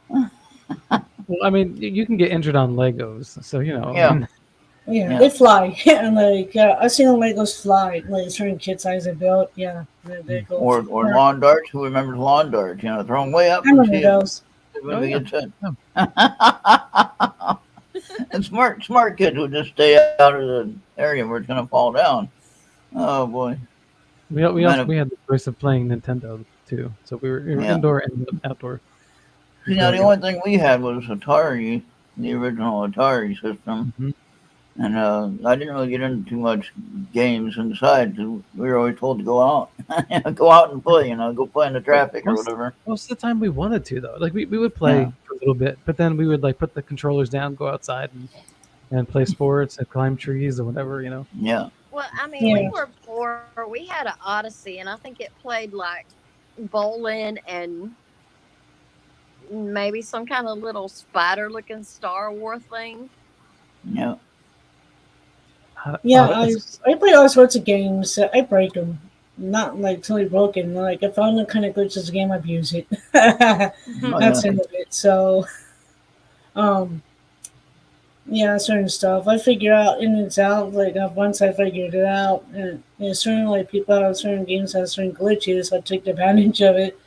Well, I mean, you can get injured on Legos, so Yeah. I mean, Yeah, Yeah. they fly. And like, I've seen the Legos fly. Like certain kid size they built. Yeah, they go. Or lawn darts. Who remembers lawn darts? Throw them way up I and remember see those. if Oh, we yeah. get hit. Yeah. And smart kids would just stay out of the area where it's going to fall down. Oh boy. we also we had the choice of playing Nintendo too, so we were Yeah. indoor and outdoor. See, now the only thing we had was Atari, the original Atari system, Mhm. and I didn't really get into too much games inside. 'Cause we were always told to go out, go out and play. Go play in the traffic or whatever. Most of the time we wanted to though. Like we would play Yeah. for a little bit, but then we would like put the controllers down, go outside and play sports and climb trees or whatever. Yeah. Well, I mean, Yeah. we were poor. We had an Odyssey, and I think it played like bowling and maybe some kind of little spider-looking Star Wars thing. Yeah. Yeah, Oh, I play all sorts of games. I break them. Not like totally broken. Like if I found the kind of glitches the game, I'd use it. Oh, That's yeah. the end of it. So, yeah, certain stuff I figure out in and it's out. Like once I figured it out, and certain like people have certain games have certain glitches. I take advantage of it.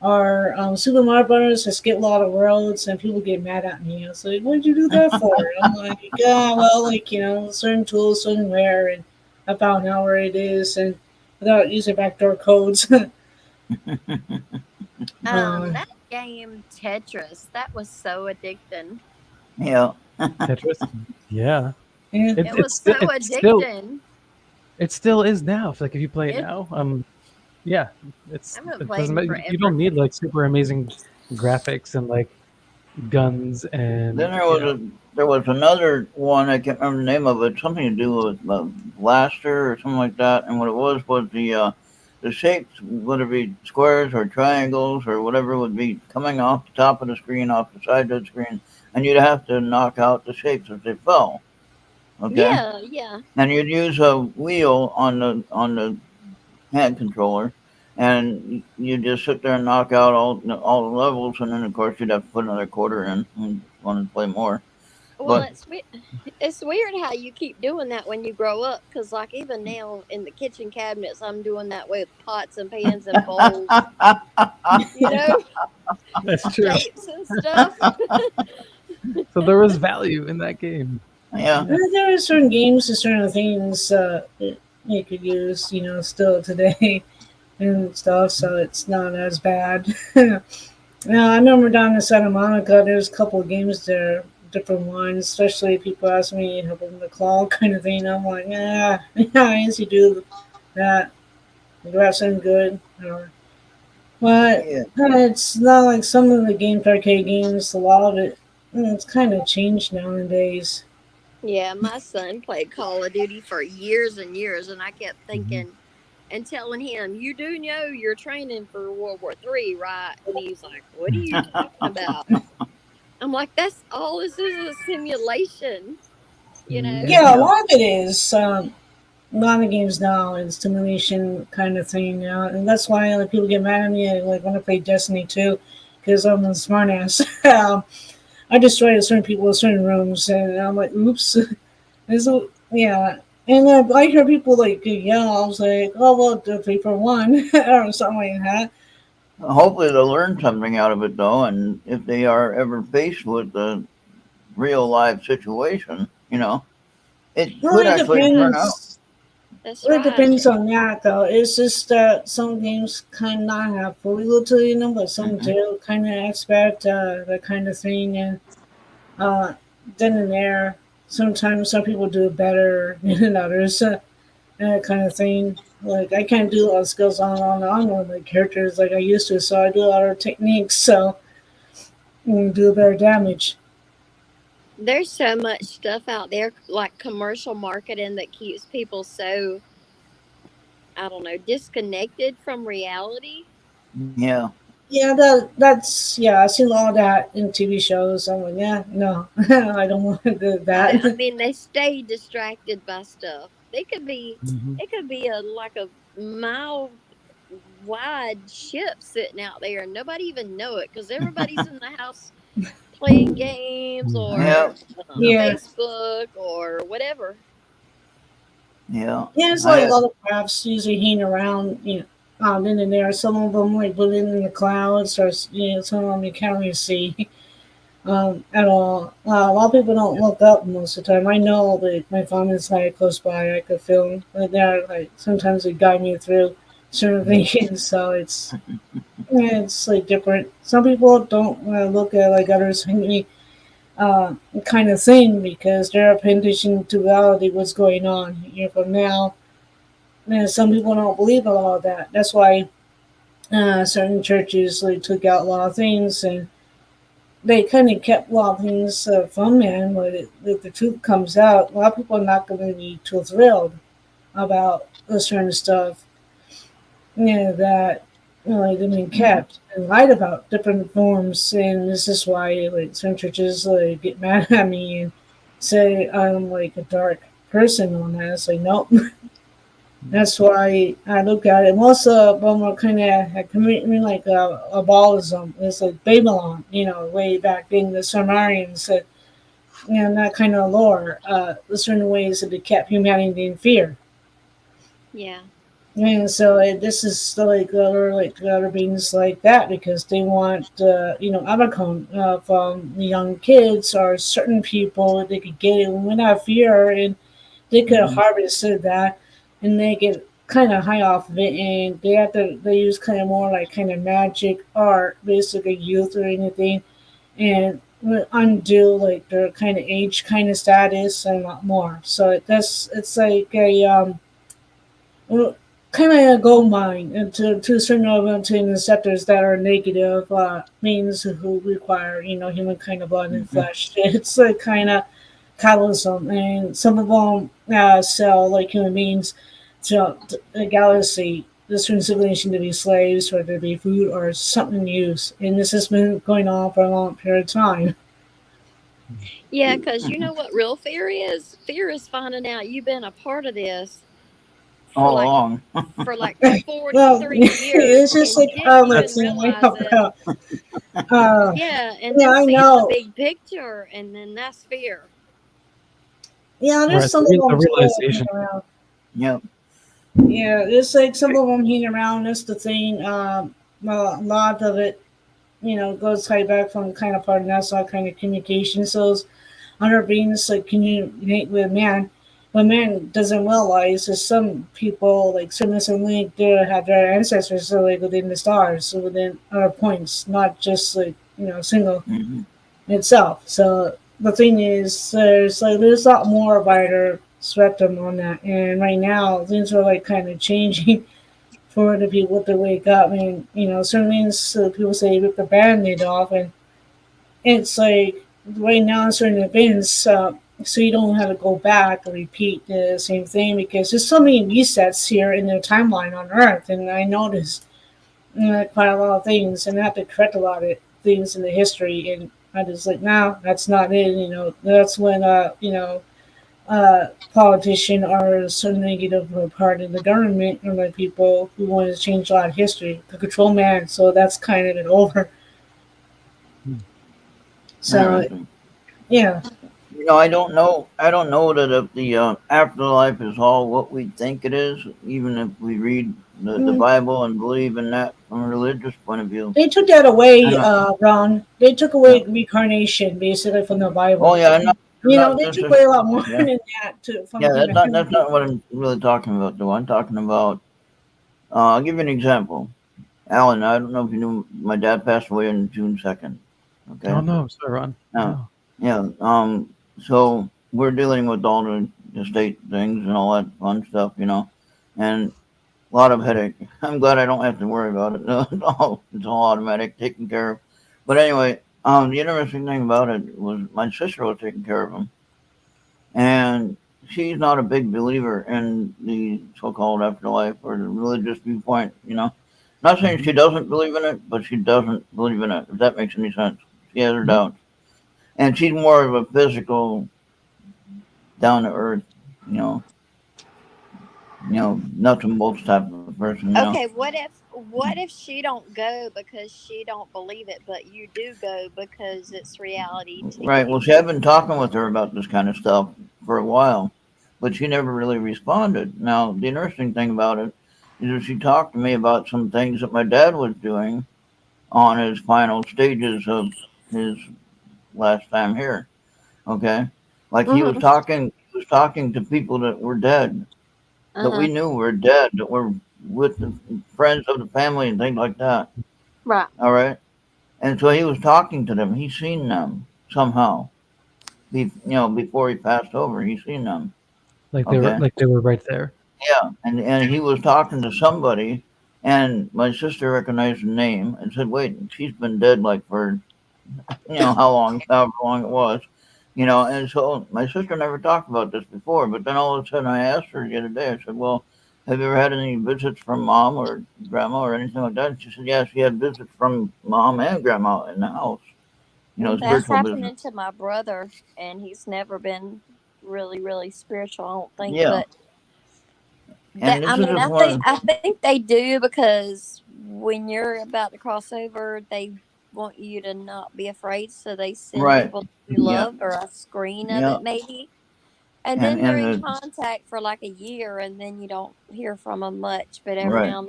Or Super Mario Brothers has skipped a lot of worlds, and people get mad at me. I was like, "What'd you do that for?" I'm like, well, like certain tools, certain where, and I found out where it is, and without using backdoor codes. That game Tetris, that was so addicting. Yeah. Tetris. Yeah. Yeah. It was so addicting. It still is now. Like if you play it It- now, yeah, I haven't it played doesn't in matter. You forever. don't need like super amazing graphics and like guns and. Then there was another one. I can't remember the name of it. Something to do with blaster or something like that. And what it was the shapes, whether it be squares or triangles or whatever, would be coming off the top of the screen, off the side of the screen, and you'd have to knock out the shapes as they fell. Okay. Yeah. And you'd use a wheel on the hand controller, and you just sit there and knock out all the levels, and then of course you'd have to put another quarter in and want to play more. Well, But- it's weird how you keep doing that when you grow up, because like even now in the kitchen cabinets, I'm doing that with pots and pans and bowls, That's true. shapes and stuff. So there was value in that game. Yeah. There are certain games and certain things that you could use, still today and stuff, so it's not as bad. Now, I remember down in Santa Monica, there's a couple of games there, different ones, especially people ask me to help them the claw kind of thing. I'm like, I usually do that. Do have something good. But Yeah. it's not like some of the games, arcade games, a lot of it, it's kind of changed nowadays. Yeah, my son played Call of Duty for years and years, and I kept thinking and telling him, "You do know you're training for World War III, right?" And he's like, "What are you talking about?" I'm like, "That's all. This is a simulation, Yeah, a lot of it is. A lot of games now it's simulation kind of thing now, and that's why people get mad at me. Like when I play Destiny 2, because I'm a smartass. I destroy certain people in certain rooms, and I'm like, "Oops." Yeah. And I hear people like yell. I was like, "Oh well, 3 for 1" or something like that. Hopefully they'll learn something out of it, though, and if they are ever faced with a real life situation, it Well, could it actually turn out. depends. That's Well, it right. depends on that, though. It's just that some games kind of not have fully to but some Hmm. do kind of expect that kind of thing. And uh, then and there, sometimes some people do it better than others, that kind of thing. Like, I can't do a lot of skills on like characters like I used to, so I do a lot of techniques, so do better damage. There's so much stuff out there, like commercial marketing, that keeps people so, I don't know, disconnected from reality. Yeah. Yeah, that's yeah. I see a lot of that in TV shows. I'm like, yeah, no, I don't want to do I that. mean, they stay distracted by stuff. Hmm. It could be a like a mile wide ship sitting out there, and nobody even know it because everybody's in the house playing games Yeah. or Yeah. Yeah, Facebook or whatever. Yeah. yeah. It's like a I lot of crafts usually hanging around, then and there. Some of them like living in the clouds, or some of them you can't really see at all. A lot of people don't look up most of the time. I know that my phone is like close by. I could feel but they're like sometimes they guide me through certain things. So it's like different. Some people don't look at like others uh, kind of thing because they're paying attention to reality, what's going on here from now. And some people don't believe a lot of that. That's why certain churches like took out a lot of things and they kind of kept a lot of things from man. But if the truth comes out, a lot of people are not going to be too thrilled about this certain stuff. That they've been Mhm. kept and lied about different forms, and this is why like some churches like get mad at me and say I'm like a dark person on that. It's like nope. That's why I look at it. Most of them are kind of committing like a Baalism. It's like Babylon, way back in the Sumerians, that kind of lore. The certain ways that they kept humanity in fear. Yeah. And so this is like other beings like that because they want Abacon from the young kids or certain people they could get it without fear and they could Mhm. harvest that and they get kind of high off of it and they use kind of more like kind of magic art basically youth or anything and undo like their kind of age kind of status and a lot more. So it's like a kind of a gold mine and to a certain level to interceptors that are negative means who require human kind of blood and Mhm. flesh. It's like kind of capitalism, and some of them sell like human beings to the galaxy, the certain civilization to be slaves or to be food or something to use. And this has been going on for a long period of time. Yeah, because you know what real fear is? Fear is finding out you've been a part of this for All like along. for like Well, 43 years it's just and like didn't like even That's saying way realize up it. about. Uh, Yeah, and yeah, then I seeing the know. big picture, and then that's fear. Yeah, there's right. some of The them still hanging realization. around. Yep. Yeah, there's like some of them hanging around. That's the thing. Well, a lot of it, goes right back from kind of part of NASA kind of communication. So those other beings like communicate with man. What man doesn't realize is some people like some link there have their ancestors so like within the stars, so within other points, not just like single Mhm. itself. So the thing is, there's a lot more wider spectrum on that, and right now things are like kind of changing for the people to wake up. And certain things people say rip the band-aid off, and it's like right now certain events. So you don't have to go back and repeat the same thing because there's so many resets here in the timeline on Earth, and I noticed quite a lot of things, and I have to correct a lot of things in the history. And I just like, no, that's not it. That's when politician or some negative part of the government or the people who want to change a lot of history to control man. So that's kind of it over. So Interesting. yeah, I don't know. I don't know that if the afterlife is all what we think it is, even if we read the Mm, Bible and believe in that from a religious point of view. they took that I away, don't. Ron. They took Yeah. away reincarnation basically from the Oh Bible. yeah, I'm not They took necessarily. away a lot more Yeah, than that to yeah. from That's humanity. not what I'm really talking about. Though I'm talking about. I'll give you an example. Alan, I don't know if you knew, my dad passed away on June 2nd. Oh Okay. no, sorry, Ron. Yeah. No. Yeah. So we're dealing with all the estate things and all that fun stuff, and a lot of headache. I'm glad I don't have to worry about it. It's all automatic, taken care of. But anyway, the interesting thing about it was my sister was taking care of him, and she's not a big believer in the so-called afterlife or the religious viewpoint. Not saying Mhm. she doesn't believe in it, but she doesn't believe in it. If that makes any sense, she has her Mhm. doubts, and she's more of a physical, down to earth, you know, nuts and bolts type of person. Okay, what if she don't go because she don't believe it, but you do go because it's reality Right. Well, TV? see, I've been talking with her about this kind of stuff for a while, but she never really responded. Now, the interesting thing about it is that she talked to me about some things that my dad was doing on his final stages of his last time here. Okay, like Mm-hmm. he was talking to people that were dead, that Uh-huh. we knew were dead, that were with the friends of the family and things like that. Right. All right, and so he was talking to them. He's seen them somehow. Before he passed over, he seen them. Okay, Like they were right there. yeah, and he was talking to somebody, and my sister recognized the name and said, "Wait, she's been dead like for how long, however long it was." And so my sister never talked about this before, but then all of a sudden I asked her the other day. I said, "Well, have you ever had any visits from mom or grandma or anything like that?" And she said, "Yeah, she had visits from mom and grandma in the house. That's Spiritual business." happening to my brother, and he's never been really, really spiritual, I don't think. Yeah, But that and this I is mean, just I think one. I think they do because when you're about to cross over, they want you to not be afraid, so they send Right. people that you Yeah. love or a screen of Yeah. it maybe. And And then you're and in the contact for like a year, and then you don't hear from them much. But every right. now and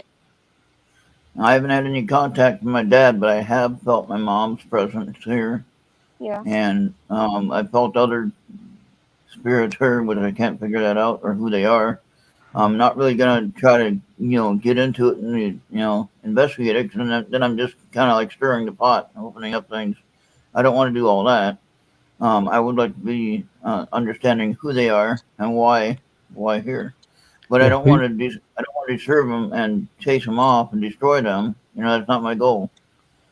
then, I haven't had any contact with my dad, but I have felt my mom's presence here, yeah. and I felt other spirits here, but I can't figure that out or who they are. I'm not really gonna try to get into it and investigate it, because then I'm just kind of like stirring the pot, opening up things. I don't want to do all that. I would like to be understanding who they are and why here. But I Yeah. don't want to I don't want to disturb them and chase them off and destroy them. That's not my goal.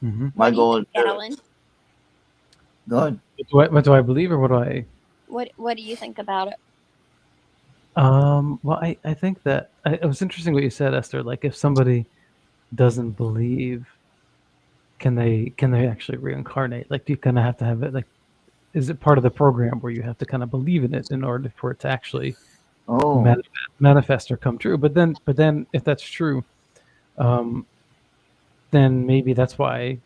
Mm-hmm. My What do you goal think, is to Alan? go ahead. What do I believe or what do I? What do you think about it? Well, I think that it was interesting what you said, Esther. Like, if somebody doesn't believe, can they actually reincarnate? Like, do you kind of have to have it? Like, is it part of the program where you have to kind of believe in it in order for it to actually Oh, manifest or come true? But then, if that's true, um, then maybe that's why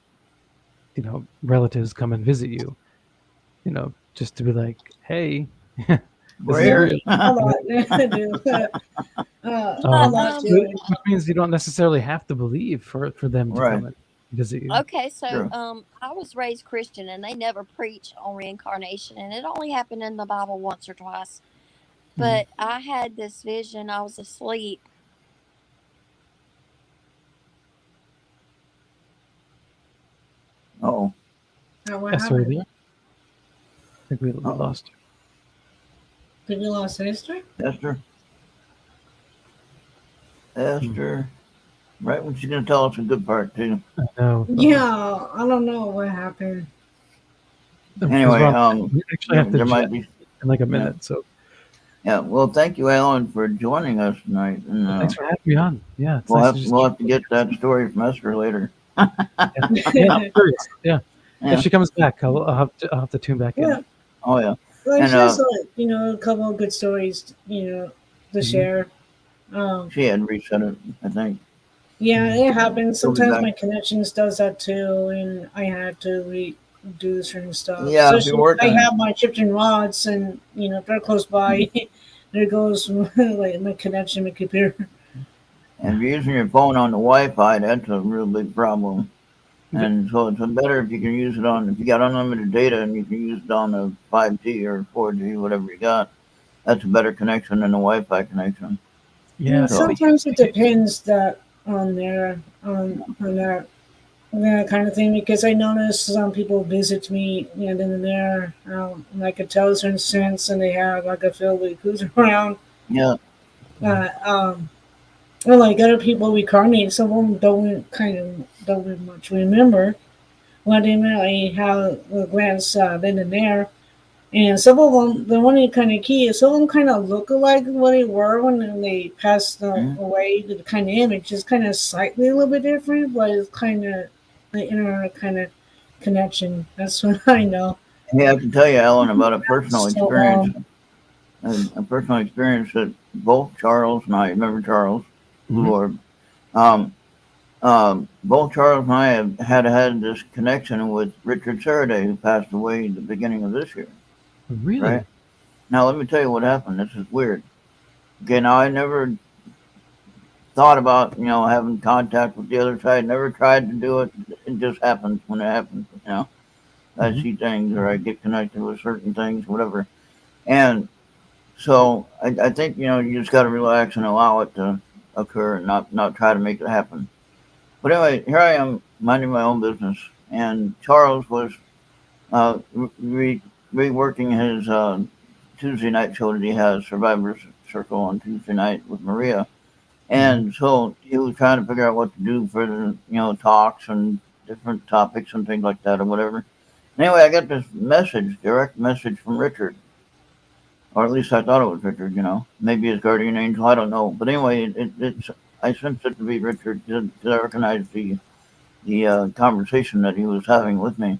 relatives come and visit you. Just to be like, hey, this is we're Yeah, real. here. a lot. They do. A But lot too. Which means you don't necessarily have to believe for them to Right. come and visit you. okay, so True. I was raised Christian, and they never preach on reincarnation, and it only happened in the Bible once or twice. Mhm. But I had this vision. I was asleep. Oh. What Esther, are you happened? there? I think we Oh. lost Did you lost sister? Esther. her. Esther. Right when she's gonna tell us a good part too. I know. Yeah, I don't know what happened. Because Anyway, Ron, we actually have to there jet might be. in like a Yeah. minute. So Yeah. Well, thank you, Alan, for joining us tonight, and thanks for having me on. Yeah, it's we'll nice to have just we'll have to get that story from Esther later. yeah, I'm curious. Yeah, if Yeah. she comes back, I'll have to tune back in. Yeah, Oh yeah. like And she has a couple of good stories, to Mhm. share. Um, she had reset it, I think. yeah, Mhm. it happens. She'll be Sometimes back. my connections does that too, and I had to do certain stuff. Yeah, if you're Especially if I working. have my chips and rods, and if they're close by, there goes like my connection, my computer. And if you're using your phone on the Wi-Fi, that's a real big problem. Okay. And so it's better if you can use it on, if you got unlimited data and you can use it on a 5G or 4G, whatever you got. That's a better connection than a Wi-Fi connection. Yeah. So- Sometimes it depends that on their on that kind of thing, because I notice some people visit me and then there, and I could tell a certain sense, and they have like a field with who's around. Yeah, Well, like other people reincarnate, some of them don't much remember what they really have a glance then and there. And some of them, the one that kind of key is some of them kind of look alike what they were when they passed Mhm. away. The kind of image is kind of slightly a little bit different, but it's kind of the inner kind of connection. That's what I know. hey, I can tell you, Alan, about a personal So, experience. A personal experience that both Charles and I, remember Charles, Mhm. Lord, both Charles and I have had this connection with Richard Faraday, who passed away at the beginning of this year. Really? Right. Now, let me tell you what happened. This is weird. Okay, now I never thought about, having contact with the other side. Never tried to do it. It just happens when it happens. I Mhm. see things or I get connected with certain things, whatever. And so I think, you just got to relax and allow it to occur and not try to make it happen. But anyway, here I am minding my own business. And Charles was reworking his Tuesday night show that he has, Survivor's Circle, on Tuesday night with Maria. And so he was trying to figure out what to do for the, talks and different topics and things like that or whatever. Anyway, I got this direct message from Richard. Or at least I thought it was Richard, Maybe his guardian angel, I don't know. But anyway, I sensed it to be Richard because I recognized the conversation that he was having with me.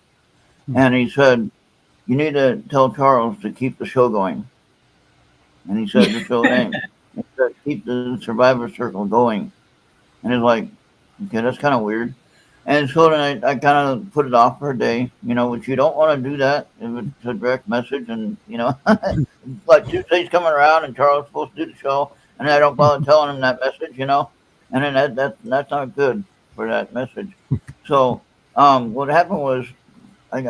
And he said, "You need to tell Charles to keep the show going." And he said the show name. He said, "Keep the Survivor Circle going." And it's like, okay, that's kind of weird. And so then I kind of put it off for a day, which you don't want to do that if it's a direct message. And, like Tuesday's coming around and Charles is supposed to do the show. And I don't bother telling him that message, And then that's not good for that message. So what happened was I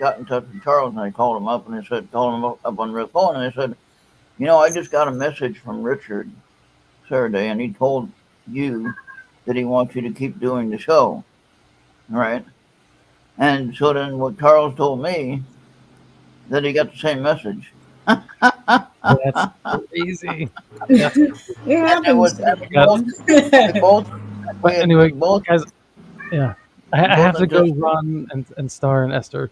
got in touch with Charles and I called him up and called him up on the phone and I said, I just got a message from Richard Faraday and he told you that he wants you to keep doing the show. Right. And so then what Charles told me that he got the same message. That's crazy. That's it happens. We both, But anyway, both, guys, yeah, I have to go run and star in Esther.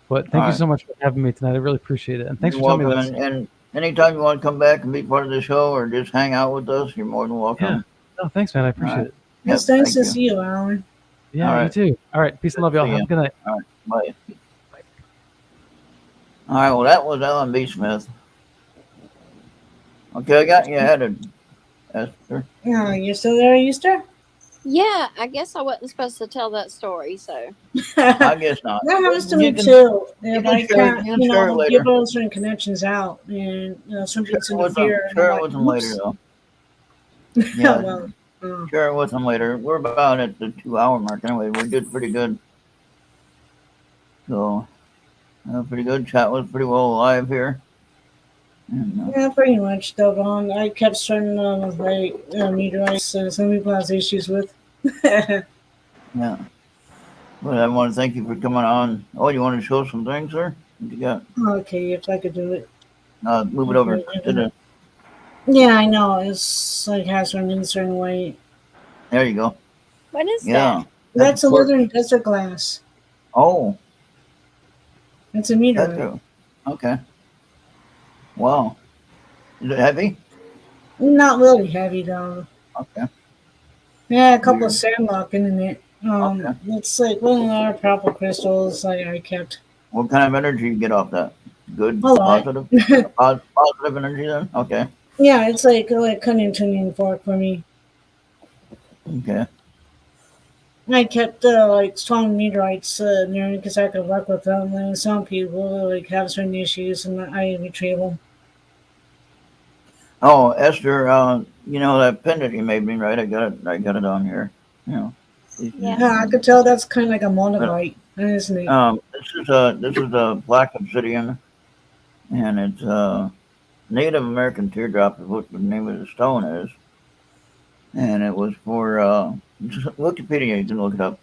But thank you so much for having me tonight. I really appreciate it. And thanks you're for telling me welcome. this. And anytime you want to come back and be part of the show or just hang out with us, you're more than welcome. Yeah. No, thanks, man. I appreciate it. It's nice to see you, Alan. Yeah, you too. All right. Peace and love, y'all. Have a good night. All right. Bye. All right. Well, that was Alan B. Smith. Okay, I got you added, Esther. Yeah, you still there, Easter? Yeah, I guess I wasn't supposed to tell that story, so. I guess not. That happens to You me can- too. you If can I share it- can't, you can share it later. give those certain connections out, and something's Share it with them, interfere. and share I'm it with them like, later, though. "Oops." Yeah. Well, Share it with them later. We're about at the 2-hour mark anyway. We did pretty good. So, pretty good. Chat was pretty well alive here. And, yeah, pretty much. Devon, I kept certain meteorites. Some people have issues with. yeah. But I want to thank you for coming on. Oh, you want to show some things, sir? What you got? Okay, if I could do it. Move it over to the. Yeah, I know. It's like has certain in a certain way. There you go. What is Yeah. That's a quartz. lunar desert glass. Oh, It's a that's meteorite. true. Okay. Wow. Is it heavy? Not really heavy though. Okay. Yeah, a couple Weird. of sandlock in it. Okay. It's like one of our purple crystals I kept. What kind of energy you get off that? Good, A lot. positive, positive energy then. Okay. Yeah, it's like cutting tuning fork for me. Okay. I kept like strong meteorites near because I could work with them. And some people like have certain issues, and I retrieve them. Oh, Esther, that pendant you made me, right? I got it on here. You know, these Yeah. Yeah, I could tell that's kind of like a But monolite, isn't it? this is a black obsidian, and it's Native American teardrop is what the name of the stone is, and it was for Wikipedia. You can look it up.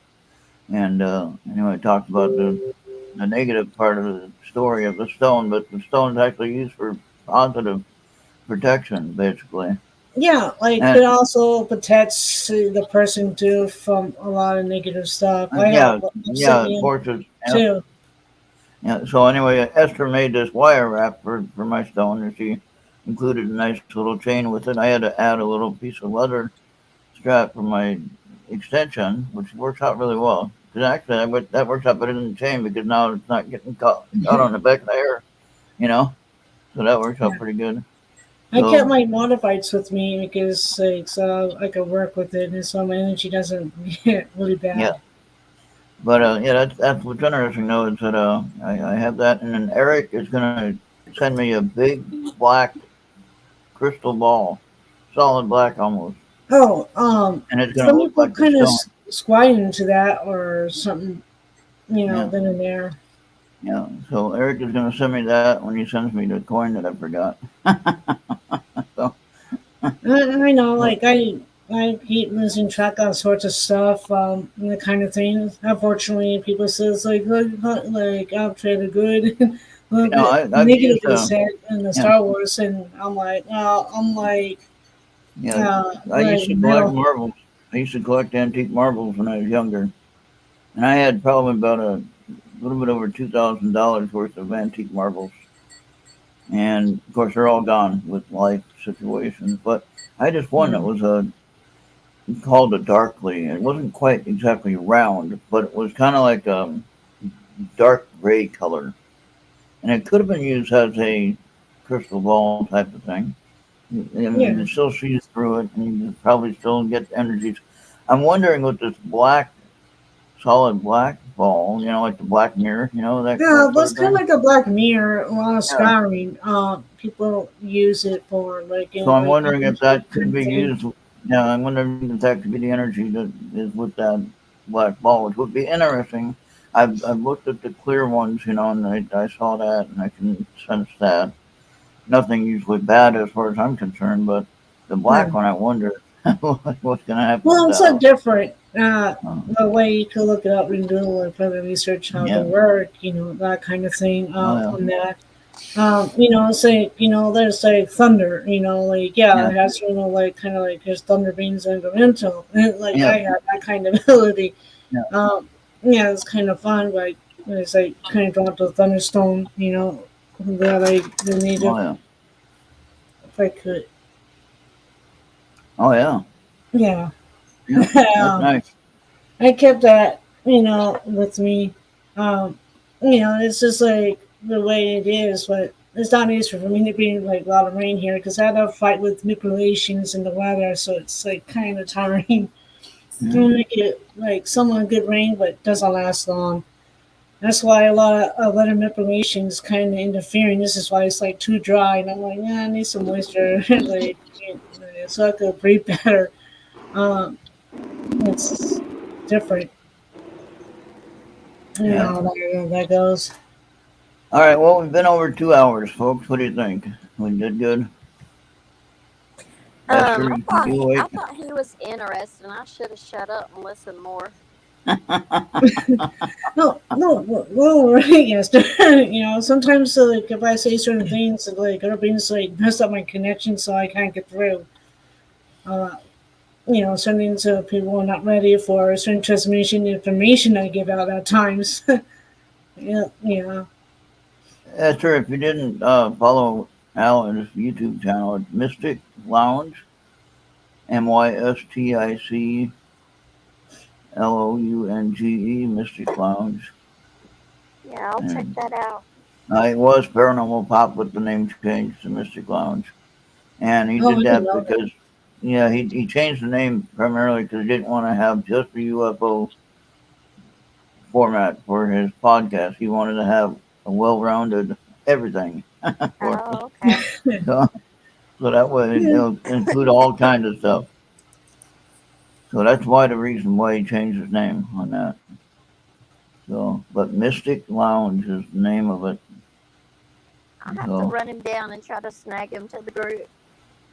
And anyway, it talks about the negative part of the story of the stone, but the stone is actually used for positive protection, basically. Yeah, like And it also protects the person too from a lot of negative stuff. I have yeah, of obsidian course, yeah, too. yeah. So anyway, Esther made this wire wrap for my stone, and she included a nice little chain with it. I had to add a little piece of leather strap for my extension, which works out really well. Because actually, that works out better than the chain because now it's not getting caught on the back of the hair, you know. So that works out Yeah. pretty good. I kept So my modifieds with me because like, so I could work with it, and so my energy doesn't get really yeah, bad. but yeah, that's what's interesting though is that I have that, and then Eric is gonna send me a big black crystal ball, solid black almost, Oh, and it's gonna some look people like the kind of stone. squat into that or something, Yeah, then and there. yeah. So Eric is gonna send me that when he sends me the coin that I forgot. So, I know, but, like I hate losing track on sorts of stuff, and the kind of thing. Unfortunately, people says like I'm trying to good, a little bit I've negative used they said in the yeah, Star Wars, and I'm like, well, I'm yeah. I used like to collect metal. marbles. I used to collect antique marbles when I was younger, and I had probably about a little bit over $2,000 worth of antique marbles. And of course, they're all gone with life situations. But I just one that Mm, was called a darkly. It wasn't quite exactly round, but it was kind of like a dark gray color, and it could have been used as a crystal ball type of thing. And you yeah. can still see through it, and you can probably still get energies. I'm wondering with this black, solid black ball, like the black mirror, Yeah, that sort that's of kind of thing. like a black mirror. A lot of Yeah. scarring. People use it for like So in I'm like wondering if energy that kind could of be thing. used. Yeah, I'm wondering if that could be the energy that is with that black ball, which would be interesting. I've looked at the clear ones, and I saw that, and I can sense that. Nothing usually bad as far as I'm concerned, but the Yeah. black one, I wonder what's going to happen with Well, it's that. so different. The Yeah, way you could look it up and do like further research how they yeah, work, that kind of thing. oh yeah, On that, it's like there's like thunder. Like yeah, yeah, it has like kind of like there's thunder beings elemental. And, like yeah, I have that kind of ability. yeah, Yeah, it's kind of fun. Like it's like kind of drawn to the thunderstone. That like the oh native. yeah, If I could, oh yeah, yeah. yeah. That's um, nice. I kept that, with me. It's just like the way it is, but it's not easy for me to be like a lot of rain here because I had to fight with manipulations in the weather, so it's like kind of tiring. Yeah, To make it like somewhat good rain, but it doesn't last long. That's why a lot of weather manipulations kind of interfering. This is why it's like too dry, and I'm like, yeah, I need some moisture, like so I could breathe better. Um, it's different. yeah. Yeah, that goes. All right. Well, we've been over 2 hours, folks. What do you think? We did good. Esther, I you I awake? thought he was interested, and I should have shut up and listened more. No, no, well, right, yes. Sometimes like if I say certain things, like other things like mess up my connection, so I can't get through. Uh, certain things people are not ready for, certain transmission information I give out at times. Yeah, yeah. Esther, if you didn't follow Alan's YouTube channel, it's Mystic Lounge, MYSTICLOUNGE, Mystic Lounge. Yeah, I'll check And that out. it was Paranormal Pop with the name changed to Mystic Lounge. And he Oh, did I didn't that know that. because Yeah, he changed the name primarily because he didn't want to have just the UFO format for his podcast. He wanted to have a well-rounded everything for it. Oh, okay. So, so that way Yeah. it'll include all kinds of stuff. So that's why the reason why he changed his name on that. So, but Mystic Lounge is the name of it. I'll have to So run him down and try to snag him to the group.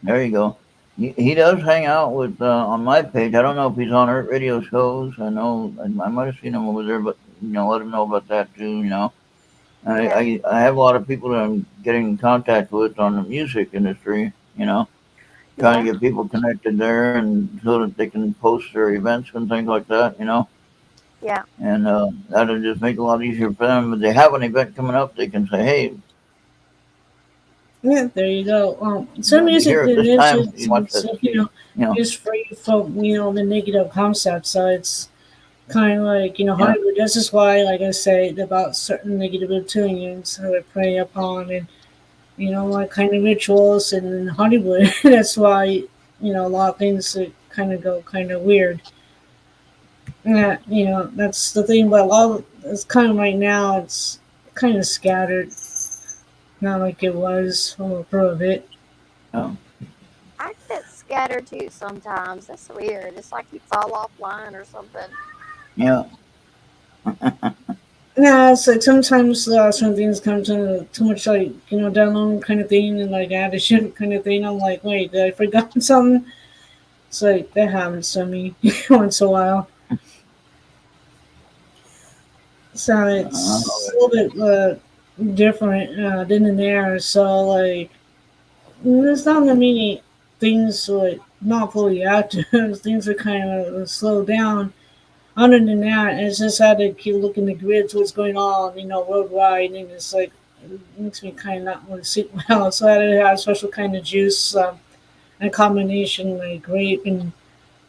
there you go. He does hang out with on my page. I don't know if he's on Earth Radio shows. I know I might have seen him over there, but let him know about that too. And Yeah, I have a lot of people that I'm getting in contact with on the music industry. Trying yeah, to get people connected there, and so that they can post their events and things like that. yeah. And that'll just make it a lot easier for them. If they have an event coming up, they can say, "Hey, Yeah, there you go. Some be music here at that this is time. You just, watch that stage." is free from the negative concept. So it's kind of like Yeah, Hollywood. This is why, like I said, about certain negative opinions that they prey upon, and like kind of rituals in Hollywood. That's why a lot of things that kind of go kind of weird. Yeah, that's the thing. But a lot of it's kind of right now. It's kind of scattered, not like it was for a bit. yeah, I get scattered too sometimes. That's weird. It's like you fall offline or something. yeah. Yeah, it's like sometimes some things come to too much like download kind of thing and like add a shit kind of thing. I'm like, wait, did I forgot something? It's like that happens to me once in a while. So it's a little bit different than in there. So like, there's not that many things like not fully active. Things are kind of slowed down. Other than that, it's just had to keep looking at the grids, what's going on, worldwide, and it's like it makes me kind of not want to sleep well. So I had to have a special kind of juice, a combination like grape and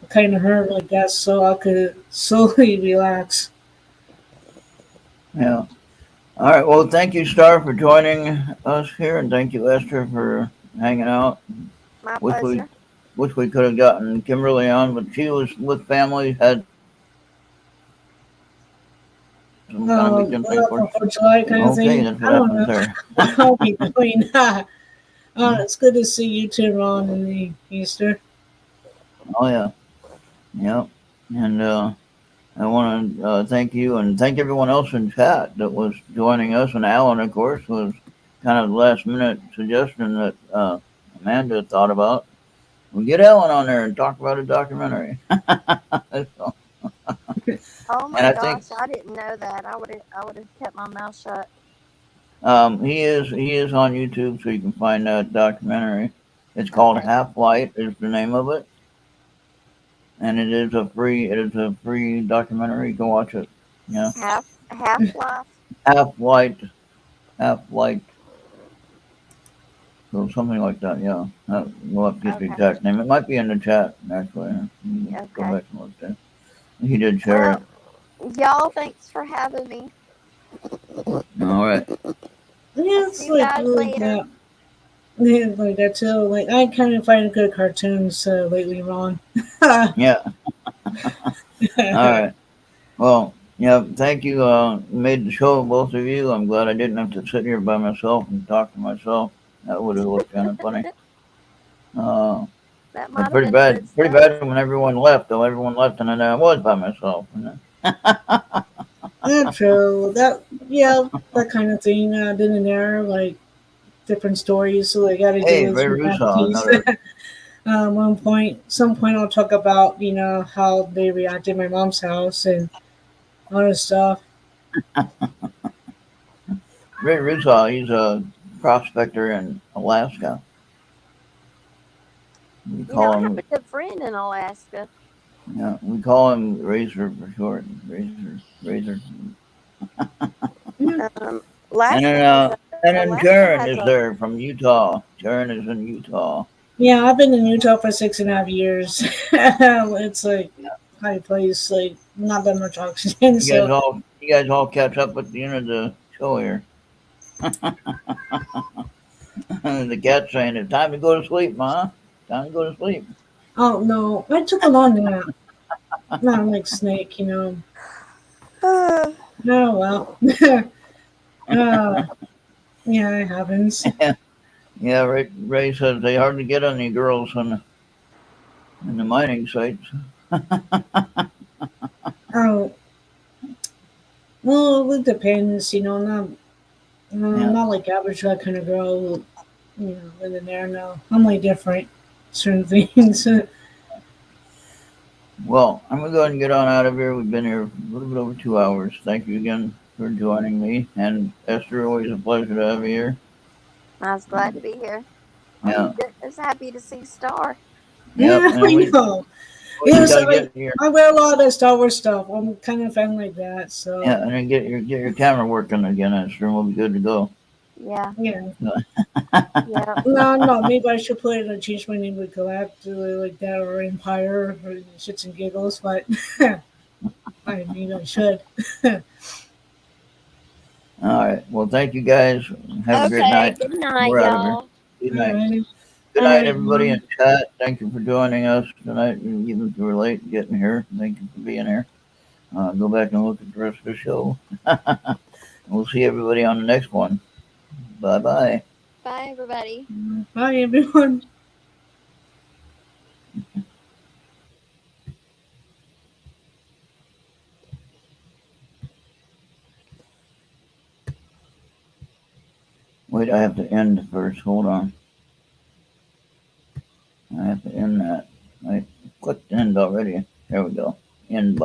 kind of herb like that, so I could slowly relax. Yeah. All right. Well, thank you, Star, for joining us here, and thank you, Esther, for hanging out. My Wish we pleasure. wish we could have gotten Kimberly on, but she was with family, had some kind of big thing for. For July kind of Okay, thing. that's I what don't happens know. there. I'll be doing that. It's good to see you too, Ron, in the Easter. Oh yeah, yeah. And I want to thank you and thank everyone else in chat that was joining us. And Alan, of course, was kind of the last minute suggestion that Amanda thought about. We get Alan on there and talk about a documentary. So, Oh and my I think gosh, I didn't know that. I would have kept my mouth shut. he is on YouTube, so you can find that documentary. It's called Okay. Half Light is the name of it, and it is a free documentary. Go watch it. Yeah, Half life. Half Light, Half Light. So something like that, yeah. We'll have to get the Okay. exact name. It might be in the chat, actually. Go Okay. back and look there. He did share it. Well, y'all, thanks for having me. All right. Yeah, I'll it's see you like guys later. that. Yeah, like that too. Like I kind of find good cartoons lately, Ron. Yeah. All right. Well, yeah, thank you. You made the show, both of you. I'm glad I didn't have to sit here by myself and talk to myself. That would have looked kind of funny. Uh, That and might have been good pretty stuff. bad when everyone left, though. Everyone left, and then I was by myself. Yeah, true. That kind of thing. Did in there like different stories. So they got to do Hey, with Ray some Russo, entities. another. Some point, I'll talk about how they reacted at my mom's house and other stuff. Ray Russo, he's a prospector in Alaska. We I call have him, a good friend in Alaska. yeah, we call him Razor for short. Razor. Yeah, And Alaska then, has a Alaska Karen has is a there from Utah. Karen is in Utah. yeah. I've been in Utah for 6.5 years. It's like high place, like not that much oxygen. So You guys all catch up at the end of the show here. The cat's saying it's time to go to sleep, Ma. Time to go to sleep. Oh no, I took a long nap. Not like Snake, you know. Oh well. Yeah, it happens. Yeah, Ray says they hardly get any girls in the mining sites. Oh well, it depends, you know. Yeah. Not like average that kind of girl, who, you know, living there. No, I'm like different. Certain things. Well, I'm gonna go ahead and get on out of here. We've been here a little bit over 2 hours. Thank you again for joining me. And Esther, always a pleasure to have you here. I was glad to be here. Yeah. I'm just happy to see Star. Yep. Yeah, And I know. you Yes, gotta get your I wear a lot of Star Wars stuff. I'm kind of fan like that. So and then get your camera working again, Esther, and we'll be good to go. Yeah. yeah. Yeah. No, maybe I should put it and change my name to Galactic like that or Empire or shits and giggles, but maybe I should. All right. Well, thank you guys. Have a great Okay. night. Good night, We're out of here. y'all. Good All night. right. Good All night, right, everybody in Mom. chat. Thank you for joining us tonight, even if you were late getting here. Thank you for being here. Go back and look at the rest of the show. We'll see everybody on the next one. Bye-bye. Bye, everybody. Bye, everyone. Wait, I have to end first. Hold on. I have to end that. I clicked end already. There we go. End button.